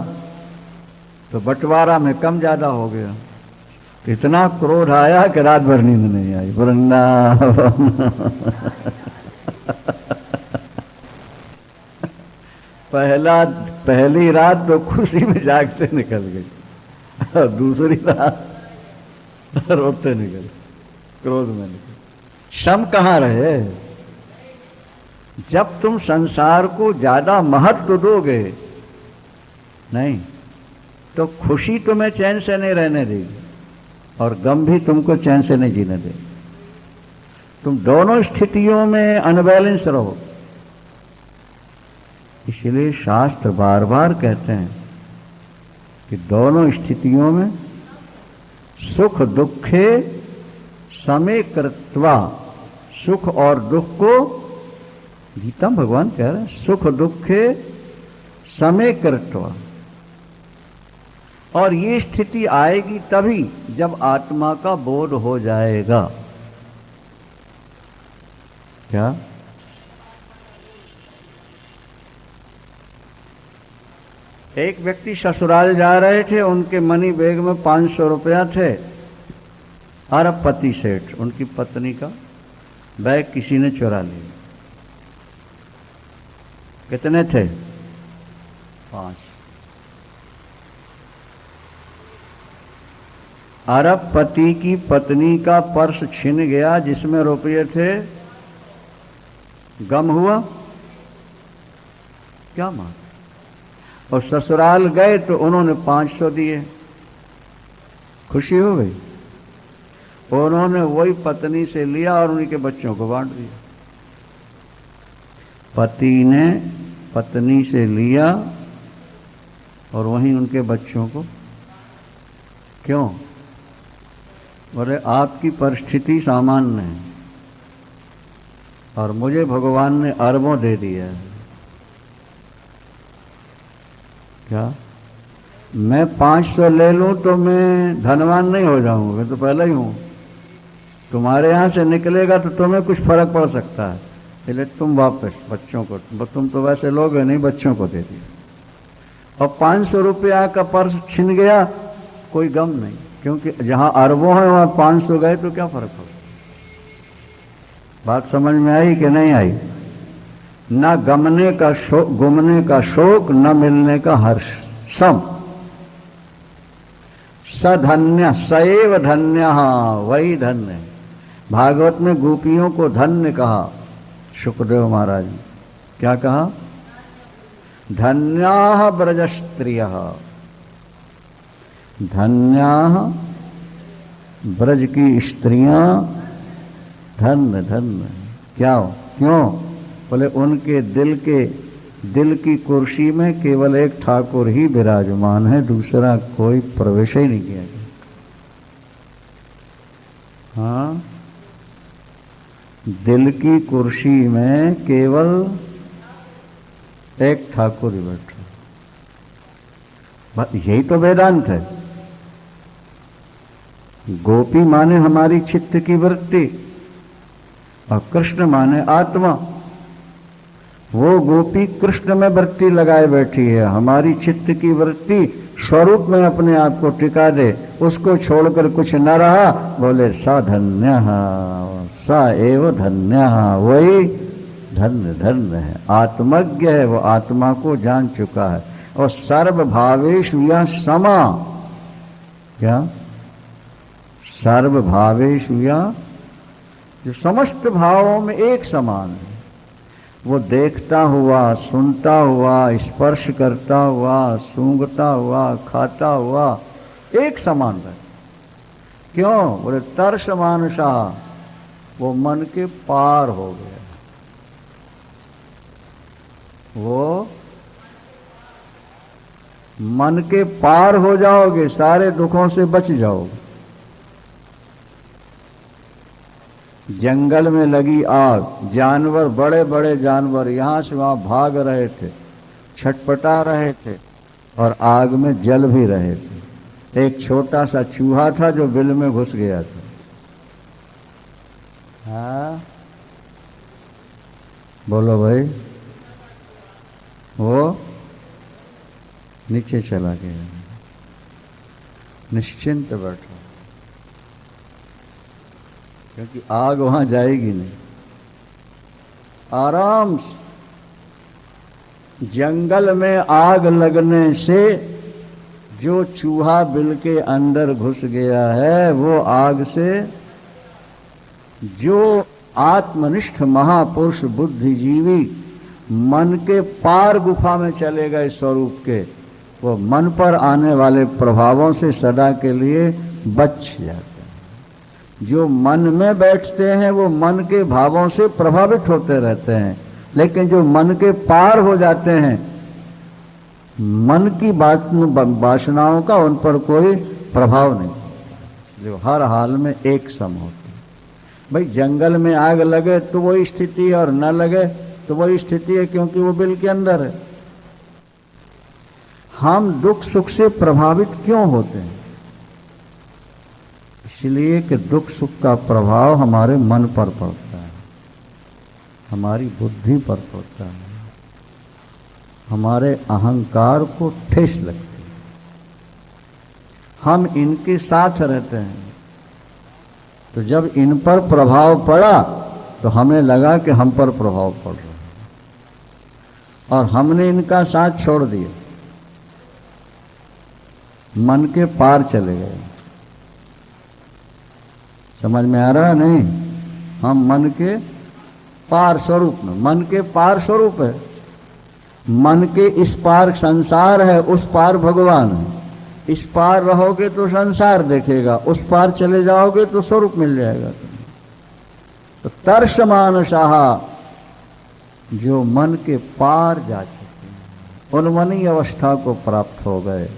तो बंटवारा में कम ज्यादा हो गया, तो इतना क्रोध आया कि रात भर नींद नहीं आई। वृंदावन पहली रात तो खुशी में जागते निकल गई और दूसरी रात रोते निकल, क्रोध में निकल। शम कहाँ रहे? जब तुम संसार को ज्यादा महत्व दोगे नहीं तो खुशी तुम्हें चैन से नहीं रहने देगी और गम भी तुमको चैन से नहीं जीने देगी। तुम दोनों स्थितियों में अनबैलेंस रहो। इसलिए शास्त्र बार बार कहते हैं कि दोनों स्थितियों में सुख दुखे समे कृत्वा, सुख और दुख को, गीता में भगवान कह रहे हैं सुख दुखे समे कृत्वा। और ये स्थिति आएगी तभी जब आत्मा का बोध हो जाएगा। क्या? एक व्यक्ति ससुराल जा रहे थे, उनके मनी बैग में 500 रुपया थे। अरबपति सेठ, उनकी पत्नी का बैग किसी ने चुरा लिया। कितने थे? 5। अरबपति की पत्नी का पर्स छिन गया जिसमें रुपये थे। गम हुआ? क्या मान? और ससुराल गए तो उन्होंने 500 दिए, खुशी हो गई। उन्होंने वही पत्नी से लिया और उन्हीं के बच्चों को बांट दिया। पति ने पत्नी से लिया और वहीं उनके बच्चों को। क्यों? बोले आपकी परिस्थिति सामान्य है और मुझे भगवान ने अरबों दे दिया है। क्या? मैं 500 ले लूं तो मैं धनवान नहीं हो जाऊंगा, मैं तो पहले ही हूं। तुम्हारे यहां से निकलेगा तो तुम्हें कुछ फर्क पड़ सकता है, इसलिए तुम वापस बच्चों को, तुम तो वैसे लोग नहीं, बच्चों को दे दिया। और 500 रुपया का पर्स छिन गया, कोई गम नहीं, क्योंकि जहां अरबों है वहां 500 गए तो क्या फर्क पड़ा। बात समझ में आई कि नहीं आई? न गमने का शोक, गुमने का शोक, न मिलने का हर्ष। सम सधन्य, सएव धन्य, वही धन्य। भागवत में गोपियों को धन्य कहा शुक्रदेव महाराज ने। क्या कहा? धन्याः ब्रजस्त्रियः, धन्याः ब्रज की स्त्रियां धन्य धन्य। क्या हो? क्यों? बोले उनके दिल की कुर्सी में केवल एक ठाकुर ही विराजमान है, दूसरा कोई प्रवेश ही नहीं किया गया। हाँ, दिल की कुर्सी में केवल एक ठाकुर ही बैठा। यही तो वेदांत है। गोपी माने हमारी चित्त की वृत्ति और कृष्ण माने आत्मा। वो गोपी कृष्ण में वृत्ति लगाए बैठी है, हमारी चित्त की वृत्ति स्वरूप में अपने आप को टिका दे, उसको छोड़कर कुछ न रहा। बोले सा धन्य, सा एव धन्य, वही धन्य धन्य है। आत्मज्ञ है, वो आत्मा को जान चुका है। और सर्वभावेषु या समा। क्या? सर्वभावेषु या, जो समस्त भावों में एक समान है। वो देखता हुआ, सुनता हुआ, स्पर्श करता हुआ, सूंघता हुआ, खाता हुआ एक समान है। क्यों? बोले तरस मानुषा, वो मन के पार हो गया। वो मन के पार हो जाओगे, सारे दुखों से बच जाओगे। जंगल में लगी आग, जानवर, बड़े बड़े जानवर यहां से वहां भाग रहे थे, छटपटा रहे थे और आग में जल भी रहे थे। एक छोटा सा चूहा था जो बिल में घुस गया था। हाँ बोलो भाई, वो नीचे चला गया, निश्चिंत बैठा, क्योंकि आग वहां जाएगी नहीं। आराम से। जंगल में आग लगने से जो चूहा बिल के अंदर घुस गया है, वो आग से जो आत्मनिष्ठ महापुरुष बुद्धिजीवी मन के पार गुफा में चले गए स्वरूप के, वो मन पर आने वाले प्रभावों से सदा के लिए बच जाते हैं। जो मन में बैठते हैं वो मन के भावों से प्रभावित होते रहते हैं, लेकिन जो मन के पार हो जाते हैं, मन की वासनाओं का उन पर कोई प्रभाव नहीं, जो हर हाल में एक सम होते। भाई जंगल में आग लगे तो वही स्थिति है और न लगे तो वही स्थिति है, क्योंकि वो बिल के अंदर है। हम दुख सुख से प्रभावित क्यों होते हैं? इसलिए कि दुख सुख का प्रभाव हमारे मन पर पड़ता है, हमारी बुद्धि पर पड़ता है, हमारे अहंकार को ठेस लगती है। हम इनके साथ रहते हैं, तो जब इन पर प्रभाव पड़ा तो हमें लगा कि हम पर प्रभाव पड़ रहा है और हमने इनका साथ छोड़ दिया, मन के पार चले गए। समझ में आ रहा है? नहीं, हम मन के पार स्वरूप में, मन के पार स्वरूप है। मन के इस पार संसार है, उस पार भगवान है। इस पार रहोगे तो संसार देखेगा, उस पार चले जाओगे तो स्वरूप मिल जाएगा। तो तर्ष मानसाह, जो मन के पार जा चुके हैं, उन्मनी अवस्था को प्राप्त हो गए,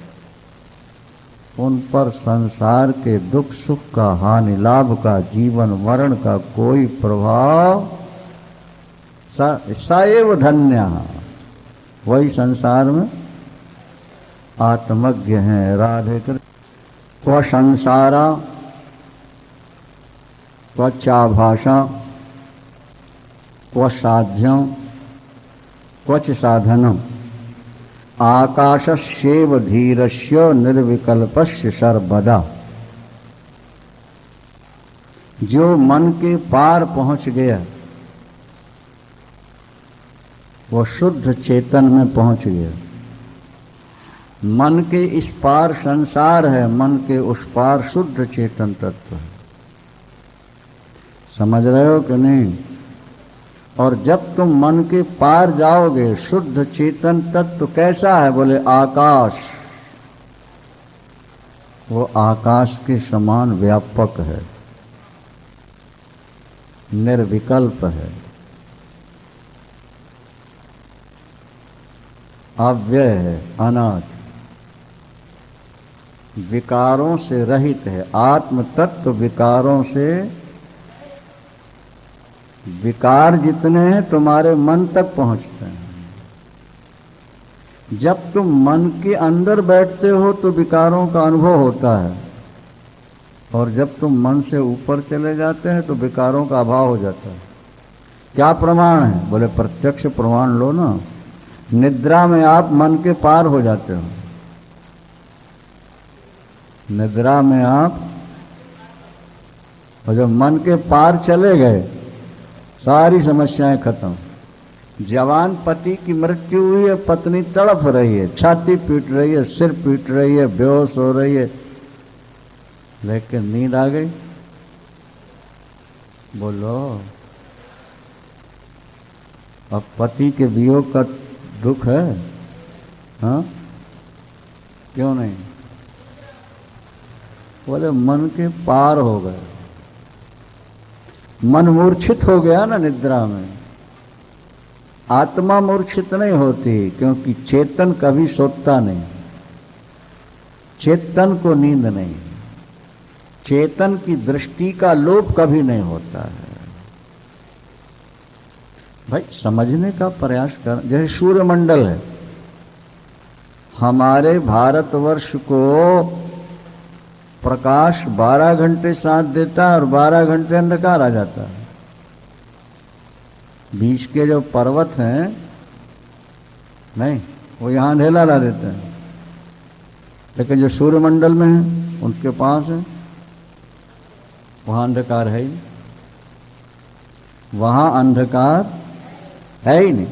उन पर संसार के दुख सुख का, हानि लाभ का, जीवन मरण का कोई प्रभाव, सएव धन्य, वही संसार में आत्मज्ञ हैं। राधे कृष्ण। क्व संसारा क्व चाभाषा क्व साध्यम क्वच साधनम आकाशस्येव धीरस्य निर्विकल्पस्य सर्वदा। जो मन के पार पहुंच गया वो शुद्ध चेतन में पहुंच गया। मन के इस पार संसार है, मन के उस पार शुद्ध चेतन तत्व है। समझ रहे हो कि नहीं? और जब तुम मन के पार जाओगे, शुद्ध चेतन तत्व कैसा है? बोले आकाश। वो आकाश के समान व्यापक है, निर्विकल्प है, अव्यय है, अनादि, विकारों से रहित है। आत्म तत्व विकारों से, विकार जितने हैं तुम्हारे मन तक पहुंचते हैं। जब तुम मन के अंदर बैठते हो तो विकारों का अनुभव होता है, और जब तुम मन से ऊपर चले जाते हैं तो विकारों का अभाव हो जाता है। क्या प्रमाण है? बोले प्रत्यक्ष प्रमाण लो ना। निद्रा में आप मन के पार हो जाते हो। निद्रा में आप, और जब मन के पार चले गए सारी समस्याएं खत्म। जवान पति की मृत्यु हुई है, पत्नी तड़प रही है, छाती पीट रही है, सिर पीट रही है, बेहोश हो रही है, लेकिन नींद आ गई। बोलो, अब पति के वियोग का दुख है? हाँ, क्यों नहीं? बोले मन के पार हो गए। मन मूर्छित हो गया ना निद्रा में। आत्मा मूर्छित नहीं होती, क्योंकि चेतन कभी सोता नहीं, चेतन को नींद नहीं, चेतन की दृष्टि का लोप कभी नहीं होता है। भाई समझने का प्रयास कर। जैसे सूर्यमंडल है, हमारे भारतवर्ष को प्रकाश 12 घंटे साथ देता है और 12 घंटे अंधकार आ जाता है। बीच के जो पर्वत हैं, नहीं, वो यहां अंधेला ला देते हैं, लेकिन जो सूर्यमंडल में है उनके पास है, वहां अंधकार है ही नहीं, वहां अंधकार है ही नहीं।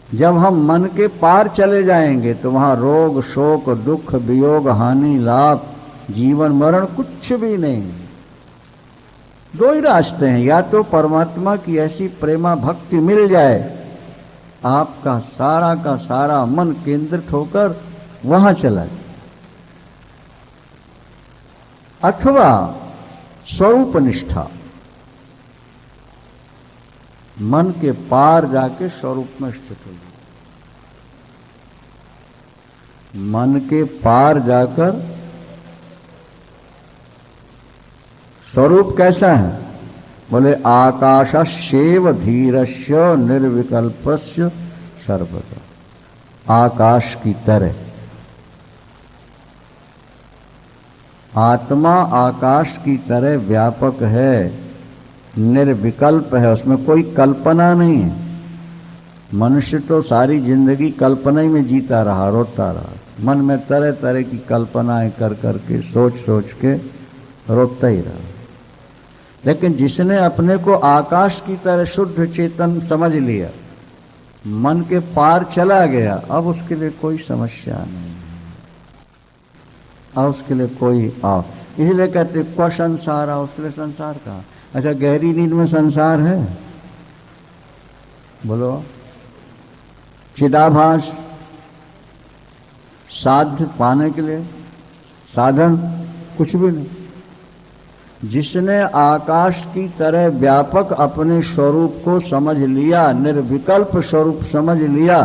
जब हम मन के पार चले जाएंगे तो वहां रोग, शोक, दुख, वियोग, हानि, लाभ, जीवन, मरण कुछ भी नहीं। दो ही रास्ते हैं, या तो परमात्मा की ऐसी प्रेमा भक्ति मिल जाए, आपका सारा का सारा मन केंद्रित होकर वहां चला जाए, अथवा स्वरूप निष्ठा, मन के पार जाके स्वरूप में स्थित हो जाए। मन के पार जाकर स्वरूप कैसा है? बोले आकाशस्येव धीरस्य निर्विकल्पस्य सर्वदा। आकाश की तरह आत्मा आकाश की तरह व्यापक है, निर्विकल्प है, उसमें कोई कल्पना नहीं है। मनुष्य तो सारी जिंदगी कल्पना ही में जीता रहा, रोता रहा, मन में तरह तरह की कल्पनाएं कर करके, सोच सोच के रोता ही रहा। लेकिन जिसने अपने को आकाश की तरह शुद्ध चेतन समझ लिया, मन के पार चला गया, अब उसके लिए कोई समस्या नहीं, अब उसके लिए कोई इसलिए कहते क्व संसार, उसके लिए संसार कहा। अच्छा, गहरी नींद में संसार है? बोलो। चिदाभास साध्य पाने के लिए साधन कुछ भी नहीं। जिसने आकाश की तरह व्यापक अपने स्वरूप को समझ लिया, निर्विकल्प स्वरूप समझ लिया,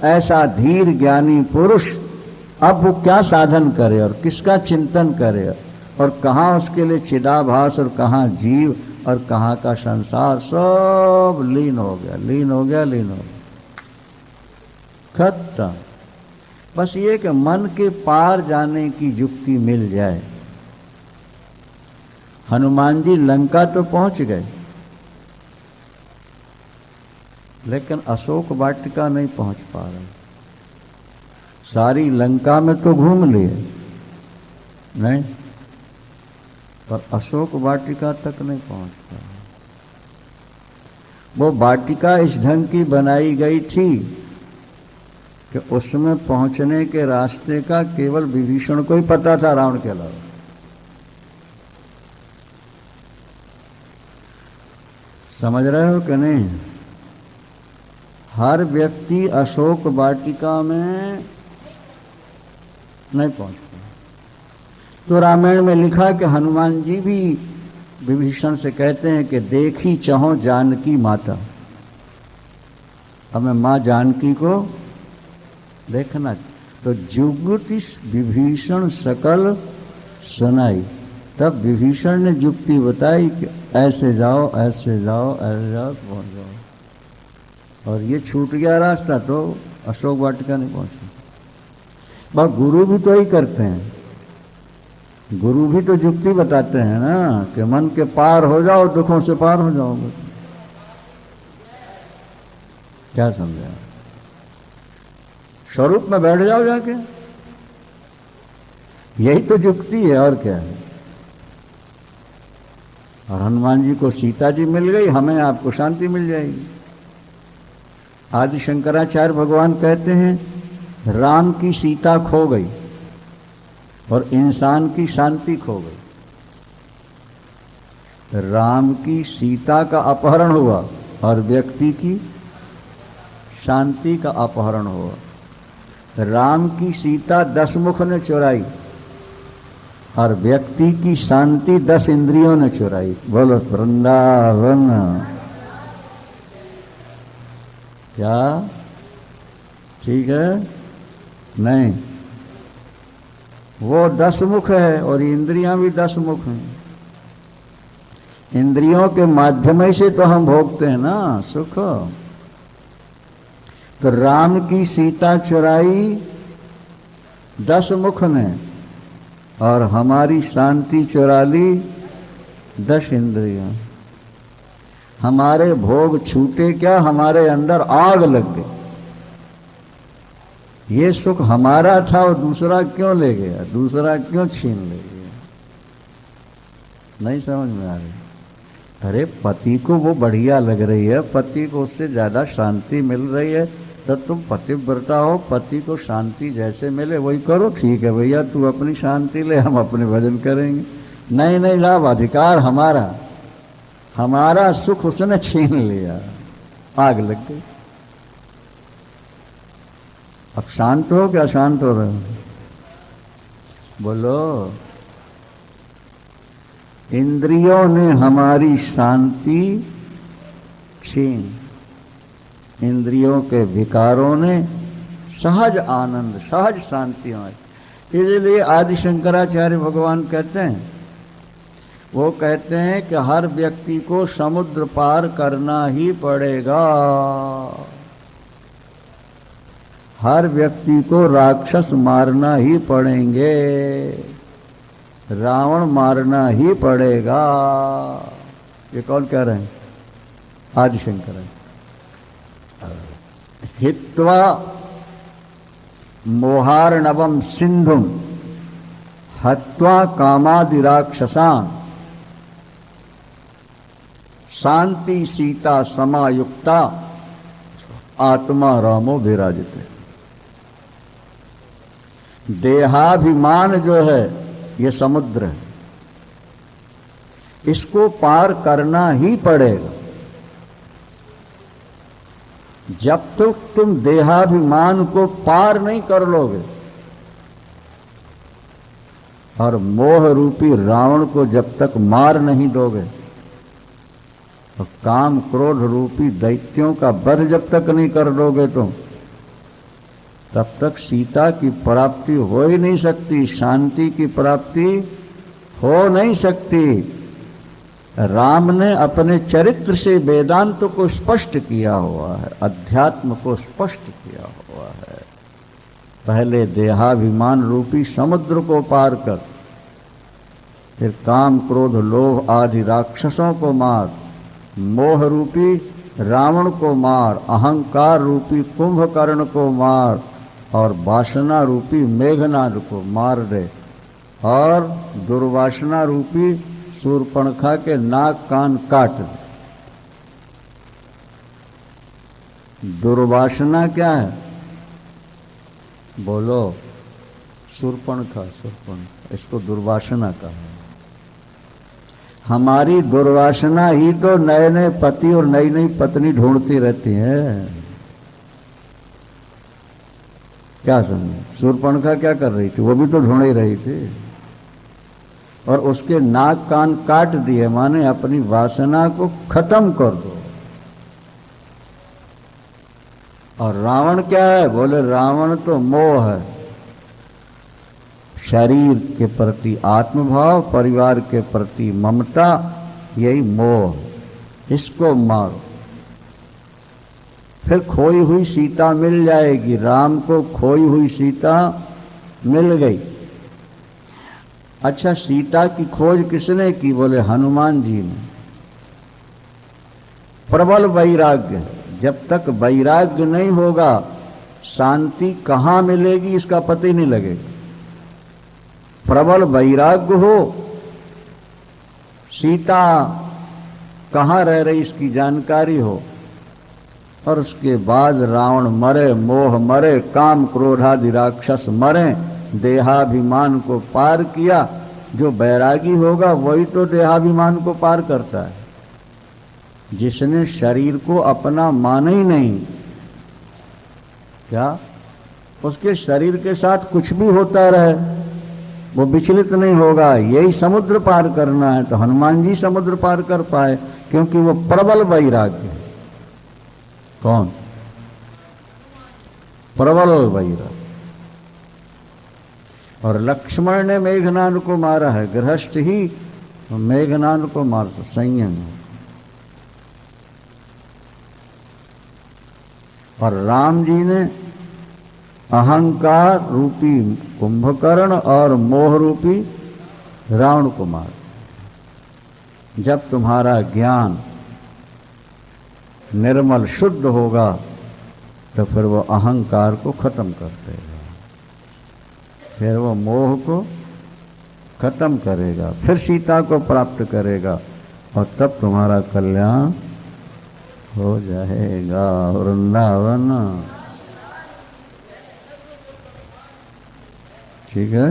ऐसा धीर ज्ञानी पुरुष अब वो क्या साधन करे और किसका चिंतन करे, और कहाँ उसके लिए चिदाभास और कहाँ जीव और कहाँ का संसार, सब लीन हो गया, लीन हो गया, लीन हो गया, खत्म। बस ये कि मन के पार जाने की युक्ति मिल जाए। हनुमान जी लंका तो पहुंच गए, लेकिन अशोक वाटिका नहीं पहुंच पा रहे। सारी लंका में तो घूम लिए, नहीं, पर अशोक वाटिका तक नहीं पहुंच पाया। वो वाटिका इस ढंग की बनाई गई थी कि उसमें पहुंचने के रास्ते का केवल विभीषण को ही पता था, रावण के अलावा। समझ रहे हो कि नहीं? हर व्यक्ति अशोक वाटिका में नहीं पहुंच पाया। तो रामायण में लिखा कि हनुमान जी भी विभीषण से कहते हैं कि देखी चाहो जानकी माता, हमें मां जानकी को देखना। तो जुगति विभीषण सकल सुनाई, तब विभीषण ने युक्ति बताई कि ऐसे जाओ, ऐसे जाओ, ऐसे जाओ, पहुंच जाओ। और ये छूट गया रास्ता तो अशोक वाटिका नहीं पहुंचे। बस गुरु भी तो ही करते हैं, गुरु भी तो युक्ति बताते हैं ना कि मन के पार हो जाओ, दुखों से पार हो जाओगे। क्या समझा? स्वरूप में बैठ जाओ जाके, यही तो युक्ति है, और क्या है। और हनुमान जी को सीता जी मिल गई, हमें आपको शांति मिल जाएगी। आदि शंकराचार्य भगवान कहते हैं राम की सीता खो गई और इंसान की शांति खो गई। राम की सीता का अपहरण हुआ और व्यक्ति की शांति का अपहरण हुआ। राम की सीता 10 मुख ने चुराई और व्यक्ति की शांति 10 इंद्रियों ने चुराई। बोलो वृंदावन। क्या ठीक है? नहीं, वो 10 मुख है और इंद्रियां भी 10 मुख हैं। इंद्रियों के माध्यम से तो हम भोगते हैं ना सुख, तो राम की सीता चुराई 10 मुख ने और हमारी शांति चुरा ली 10 इंद्रियां। हमारे भोग छूटे क्या, हमारे अंदर आग लग गई। ये सुख हमारा था और दूसरा क्यों ले गया, दूसरा क्यों छीन ले गया? नहीं समझ में आ रही। अरे पति को वो बढ़िया लग रही है, पति को उससे ज्यादा शांति मिल रही है, तो तुम पतिव्रता हो, पति को शांति जैसे मिले वही करो। ठीक है भैया, तू अपनी शांति ले, हम अपने भजन करेंगे। नहीं नहीं साहब, अधिकार हमारा, हमारा सुख उसने छीन लिया, आग लग गई। अब शांत हो क्या, शांत हो रहे हो? बोलो। इंद्रियों ने हमारी शांति छीन, इंद्रियों के विकारों ने सहज आनंद, सहज शांति हमारी। इसलिए आदि शंकराचार्य भगवान कहते हैं, वो कहते हैं कि हर व्यक्ति को समुद्र पार करना ही पड़ेगा। हर व्यक्ति को राक्षस मारना ही पड़ेंगे, रावण मारना ही पड़ेगा। ये कौन कह रहे हैं? आदि शंकर। हित्वा मोहार्णवम सिंधुम हत्वा कामादि राक्षसान् शांति सीता समायुक्ता आत्मा रामो विराजिते। देहाभिमान जो है ये समुद्र है, इसको पार करना ही पड़ेगा। जब तक तुम देहाभिमान को पार नहीं कर लोगे और मोह रूपी रावण को जब तक मार नहीं दोगे, तो काम क्रोध रूपी दैत्यों का वध जब तक नहीं कर दोगे तुम, तब तक सीता की प्राप्ति हो ही नहीं सकती, शांति की प्राप्ति हो नहीं सकती। राम ने अपने चरित्र से वेदांत को स्पष्ट किया हुआ है, अध्यात्म को स्पष्ट किया हुआ है। पहले देहाभिमान रूपी समुद्र को पार कर, फिर काम क्रोध लोभ आदि राक्षसों को मार, मोह रूपी रावण को मार, अहंकार रूपी कुंभकर्ण को मार और वासना रूपी मेघनाद को मार दे, और दुर्वासना रूपी शूर्पणखा के नाक कान काट दे। दुर्वासना क्या है? बोलो। शूर्पणखा, शूर्पणखा, इसको दुर्वासना कहा है। हमारी दुर्वासना ही तो नए नए पति और नई नई पत्नी ढूंढती रहती है। क्या समझे? शूर्पणखा क्या कर रही थी? वो भी तो ढूंढ ही रही थी, और उसके नाक कान काट दिए, माने अपनी वासना को खत्म कर दो। और रावण क्या है? बोले रावण तो मोह है, शरीर के प्रति आत्मभाव, परिवार के प्रति ममता, यही मोह। इसको मारो, फिर खोई हुई सीता मिल जाएगी। राम को खोई हुई सीता मिल गई। अच्छा, सीता की खोज किसने की? बोले हनुमान जी ने। प्रबल वैराग्य, जब तक वैराग्य नहीं होगा शांति कहां मिलेगी इसका पता ही नहीं लगेगा। प्रबल वैराग्य हो, सीता कहां रह रही इसकी जानकारी हो, और उसके बाद रावण मरे, मोह मरे, काम क्रोधादि राक्षस मरे, देहाभिमान को पार किया। जो बैरागी होगा वही तो देहाभिमान को पार करता है। जिसने शरीर को अपना माना ही नहीं, क्या उसके शरीर के साथ कुछ भी होता रहे वो विचलित नहीं होगा। यही समुद्र पार करना है, तो हनुमान जी समुद्र पार कर पाए, क्योंकि वो प्रबल वैराग्य है। कौन? प्रबल वैराग्य। और लक्ष्मण ने मेघनाद को मारा है, गृहस्थ ही मेघनाद को मार सकता, संयम। और राम जी ने अहंकार रूपी कुंभकर्ण और मोह रूपी रावण को मार। जब तुम्हारा ज्ञान निर्मल शुद्ध होगा तो फिर वो अहंकार को खत्म कर देगा, फिर वो मोह को खत्म करेगा, फिर सीता को प्राप्त करेगा और तब तुम्हारा कल्याण हो जाएगा। वृंदावन। ठीक है।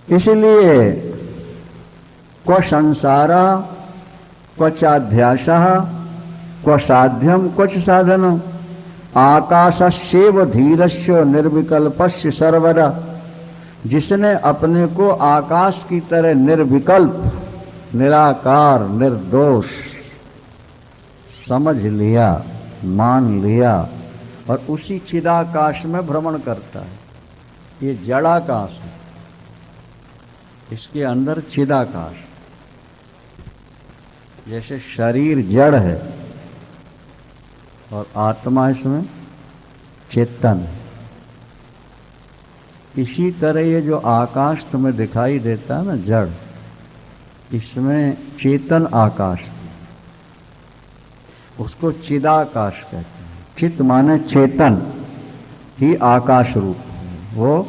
इसलिए क्व संसारा क्व चाध्यास क्व साध्यम क्वच साधनम आकाशस्येव धीरस्य निर्विकल्पस्य सर्वदा। जिसने अपने को आकाश की तरह निर्विकल्प, निराकार, निर्दोष समझ लिया, मान लिया और उसी चिदाकाश में भ्रमण करता है। ये जड़ाकाश है, इसके अंदर चिदाकाश। जैसे शरीर जड़ है और आत्मा इसमें चेतन है, इसी तरह ये जो आकाश तुम्हें दिखाई देता है ना जड़, इसमें चेतन आकाश, उसको चिदाकाश कहते हैं। चित माने चेतन ही आकाश रूप, वो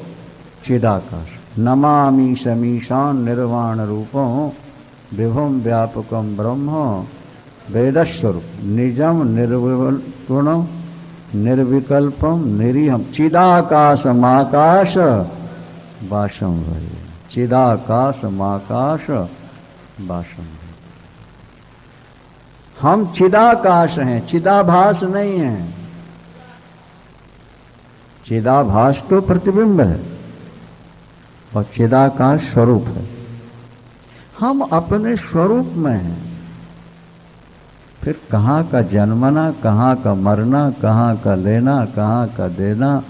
चिदाकाश। नमामि समीशान निर्वाण रूपं विभुम व्यापकम ब्रह्म वेदस्वरूप निजम निर्विगुणम निर्विकल्पम निरीहम चिदाकाशमाकाश वासम भय। चिदाकाशमाकाश वासम। हम चिदाकाश हैं, चिदाभास नहीं है। चिदाभास तो प्रतिबिंब है और चिदाकाश स्वरूप है। हम अपने स्वरूप में हैं। फिर कहाँ का जन्मना, कहाँ का मरना, कहाँ का लेना, कहाँ का देना,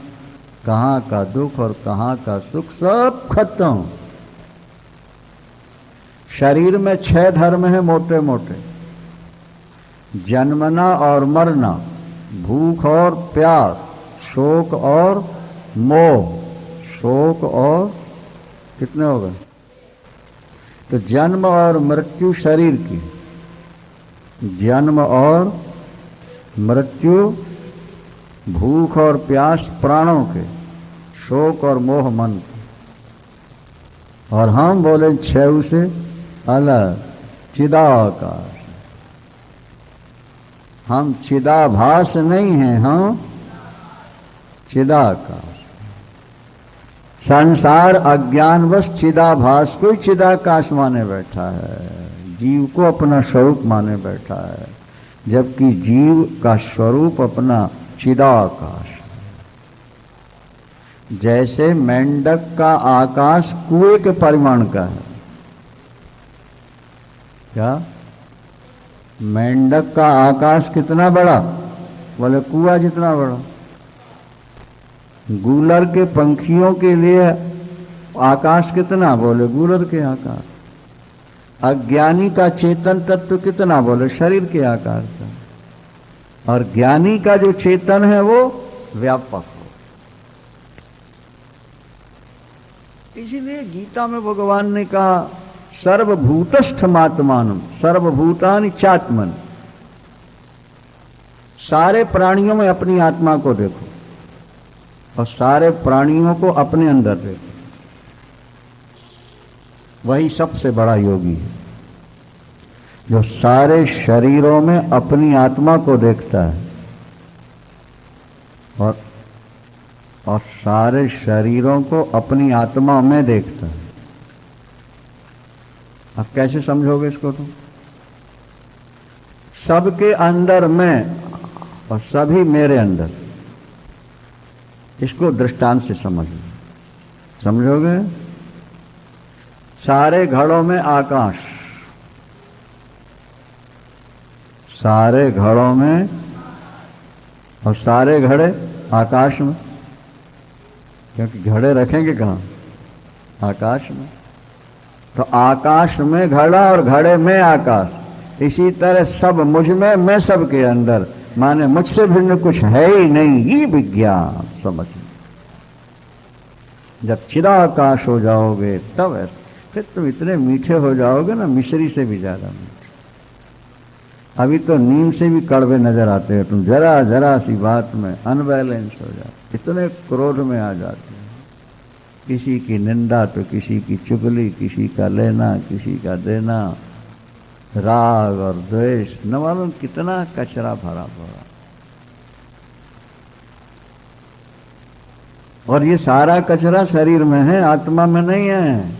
कहाँ का दुख और कहाँ का सुख, सब खत्म। शरीर में 6 धर्म है मोटे मोटे, जन्मना और मरना, भूख और प्यास, शोक और मोह। शोक और कितने हो गए? तो जन्म और मृत्यु शरीर की, जन्म और मृत्यु भूख और प्यास प्राणों के, शोक और मोह मन के। और हम बोले 6 से अलग चिदाकाश। हम चिदाभास नहीं हैं, हम चिदाकाश। संसार अज्ञानवश चिदाभास को ही चिदाकाश माने बैठा है, जीव को अपना स्वरूप माने बैठा है, जबकि जीव का स्वरूप अपना चिदाकाश। जैसे मेंढक का आकाश कुएं के परिमाण का है। क्या? मेंढक का आकाश कितना बड़ा? बोले कुआं जितना बड़ा। गूलर के पंखियों के लिए आकाश कितना? बोले गूलर के आकाश। अज्ञानी का चेतन तत्व कितना? बोले शरीर के आकार का। और ज्ञानी का जो चेतन है वो व्यापक हो। इसीलिए गीता में भगवान ने कहा सर्वभूतस्थमात्मानम सर्वभूतानि चात्मन। सारे प्राणियों में अपनी आत्मा को देखो और सारे प्राणियों को अपने अंदर देखो। वही सबसे बड़ा योगी है जो सारे शरीरों में अपनी आत्मा को देखता है और सारे शरीरों को अपनी आत्मा में देखता है। अब कैसे समझोगे इसको? तुम सबके अंदर मैं और सभी मेरे अंदर, इसको दृष्टांत से समझोगे। सारे घड़ों में आकाश, सारे घड़ों में और सारे घड़े आकाश में, क्योंकि घड़े रखेंगे कहाँ? आकाश में। तो आकाश में घड़ा और घड़े में आकाश। इसी तरह सब मुझ में, मैं सबके अंदर। माने मुझसे भिन्न कुछ है ही नहीं, ये विज्ञान समझ लो। जब चिदाकाश हो जाओगे तब ऐसा, फिर तुम इतने मीठे हो जाओगे ना, मिश्री से भी ज्यादा मीठे। अभी तो नीम से भी कड़वे नजर आते हो तुम, जरा जरा सी बात में अनबैलेंस हो जाते, इतने क्रोध में आ जाते हो। किसी की निंदा तो किसी की चुगली, किसी का लेना किसी का देना, राग और द्वेष, न मालूम कितना कचरा भरा पड़ा। और ये सारा कचरा शरीर में है, आत्मा में नहीं है।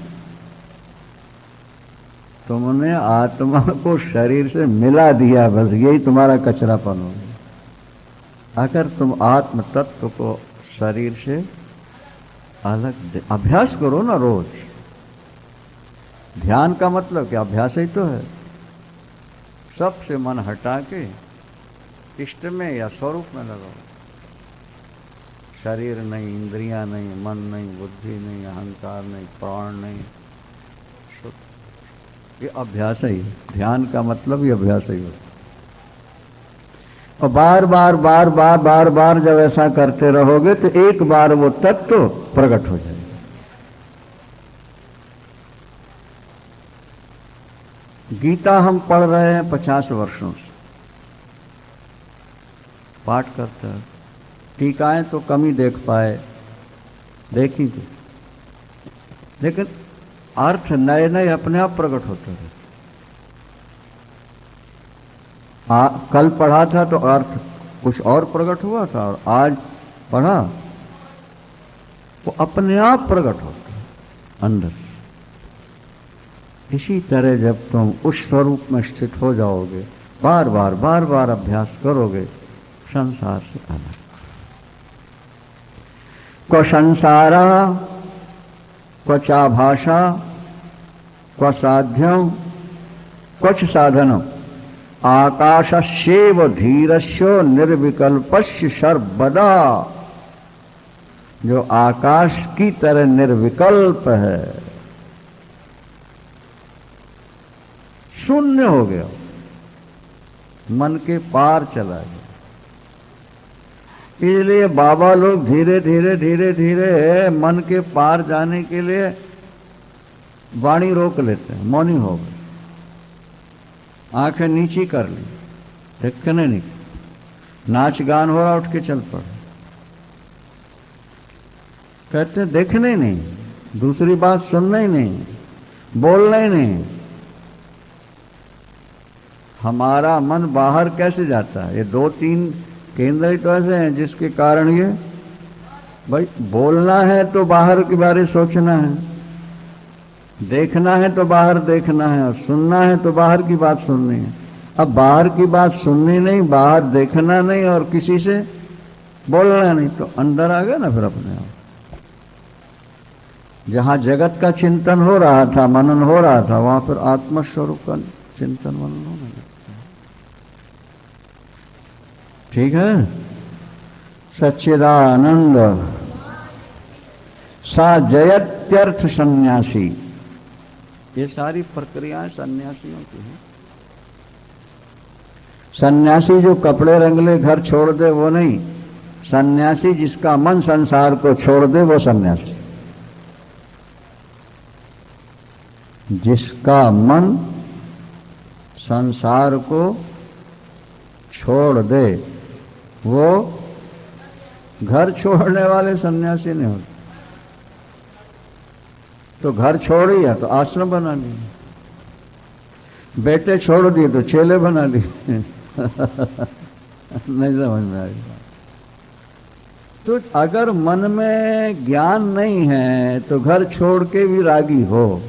तुमने आत्मा को शरीर से मिला दिया, बस यही तुम्हारा कचरापन हो गया। अगर तुम आत्म तत्व को शरीर से अलग अभ्यास करो ना रोज। ध्यान का मतलब क्या, अभ्यास ही तो है। सबसे मन हटा के इष्ट में या स्वरूप में लगाओ। शरीर नहीं, इंद्रियां नहीं, मन नहीं, बुद्धि नहीं, अहंकार नहीं, प्राण नहीं, ये अभ्यास ही है। ध्यान का मतलब ये अभ्यास ही होता। और बार बार बार बार बार बार जब ऐसा करते रहोगे तो एक बार वो तत्व प्रकट हो जाएगा। गीता हम पढ़ रहे हैं 50 वर्षों से, पाठ करते हैं, टीकाएं तो कम ही देख पाए, देखी थी, लेकिन अर्थ नए नए अपने आप प्रकट होते रहे। कल पढ़ा था तो अर्थ कुछ और प्रकट हुआ था, और आज पढ़ा वो अपने आप प्रकट होता है अंदर। इसी तरह जब तुम उस स्वरूप में स्थित हो जाओगे, बार बार बार बार अभ्यास करोगे, संसार से अलग। क्व संसारा क्व चाभाषा क्व साध्यम क्वच साधनम आकाशस्येव धीरस्य निर्विकल्पस्य सर्वदा। जो आकाश की तरह निर्विकल्प है, शून्य हो गया, मन के पार चला गया। इसलिए बाबा लोग धीरे धीरे धीरे धीरे मन के पार जाने के लिए वाणी रोक लेते हैं, मौनी हो गए, आंखें नीची कर ली, देखने नहीं, नाच गान हो रहा उठ के चल पड़े। कहते हैं देखने ही नहीं, दूसरी बात सुनना ही नहीं, बोलना ही नहीं। हमारा मन बाहर कैसे जाता है? ये 2-3 केंद्र ही तो ऐसे हैं जिसके कारण ये, भाई बोलना है तो बाहर के बारे सोचना है, देखना है तो बाहर देखना है, और सुनना है तो बाहर की बात सुननी है। अब बाहर की बात सुननी नहीं, बाहर देखना नहीं, और किसी से बोलना नहीं, तो अंदर आ गया ना फिर अपने आप। जहां जगत का चिंतन हो रहा था, मनन हो रहा था, वहां पर आत्मस्वरूप का चिंतन मनन होने लगता है। ठीक है। सच्चिदानंद सा जयत्यर्थ सन्यासी, ये सारी प्रक्रियाएं सन्यासियों की हैं। सन्यासी जो कपड़े रंगले घर छोड़ दे वो नहीं, सन्यासी जिसका मन संसार को छोड़ दे वो सन्यासी। जिसका मन संसार को छोड़ दे वो घर छोड़ने वाले सन्यासी नहीं होते। तो घर छोड़ दिया तो आश्रम बना लिए, बेटे छोड़ दिए तो चेले बना लिए। नहीं समझ में आई। तो अगर मन में ज्ञान नहीं है तो घर छोड़ के भी रागी हो,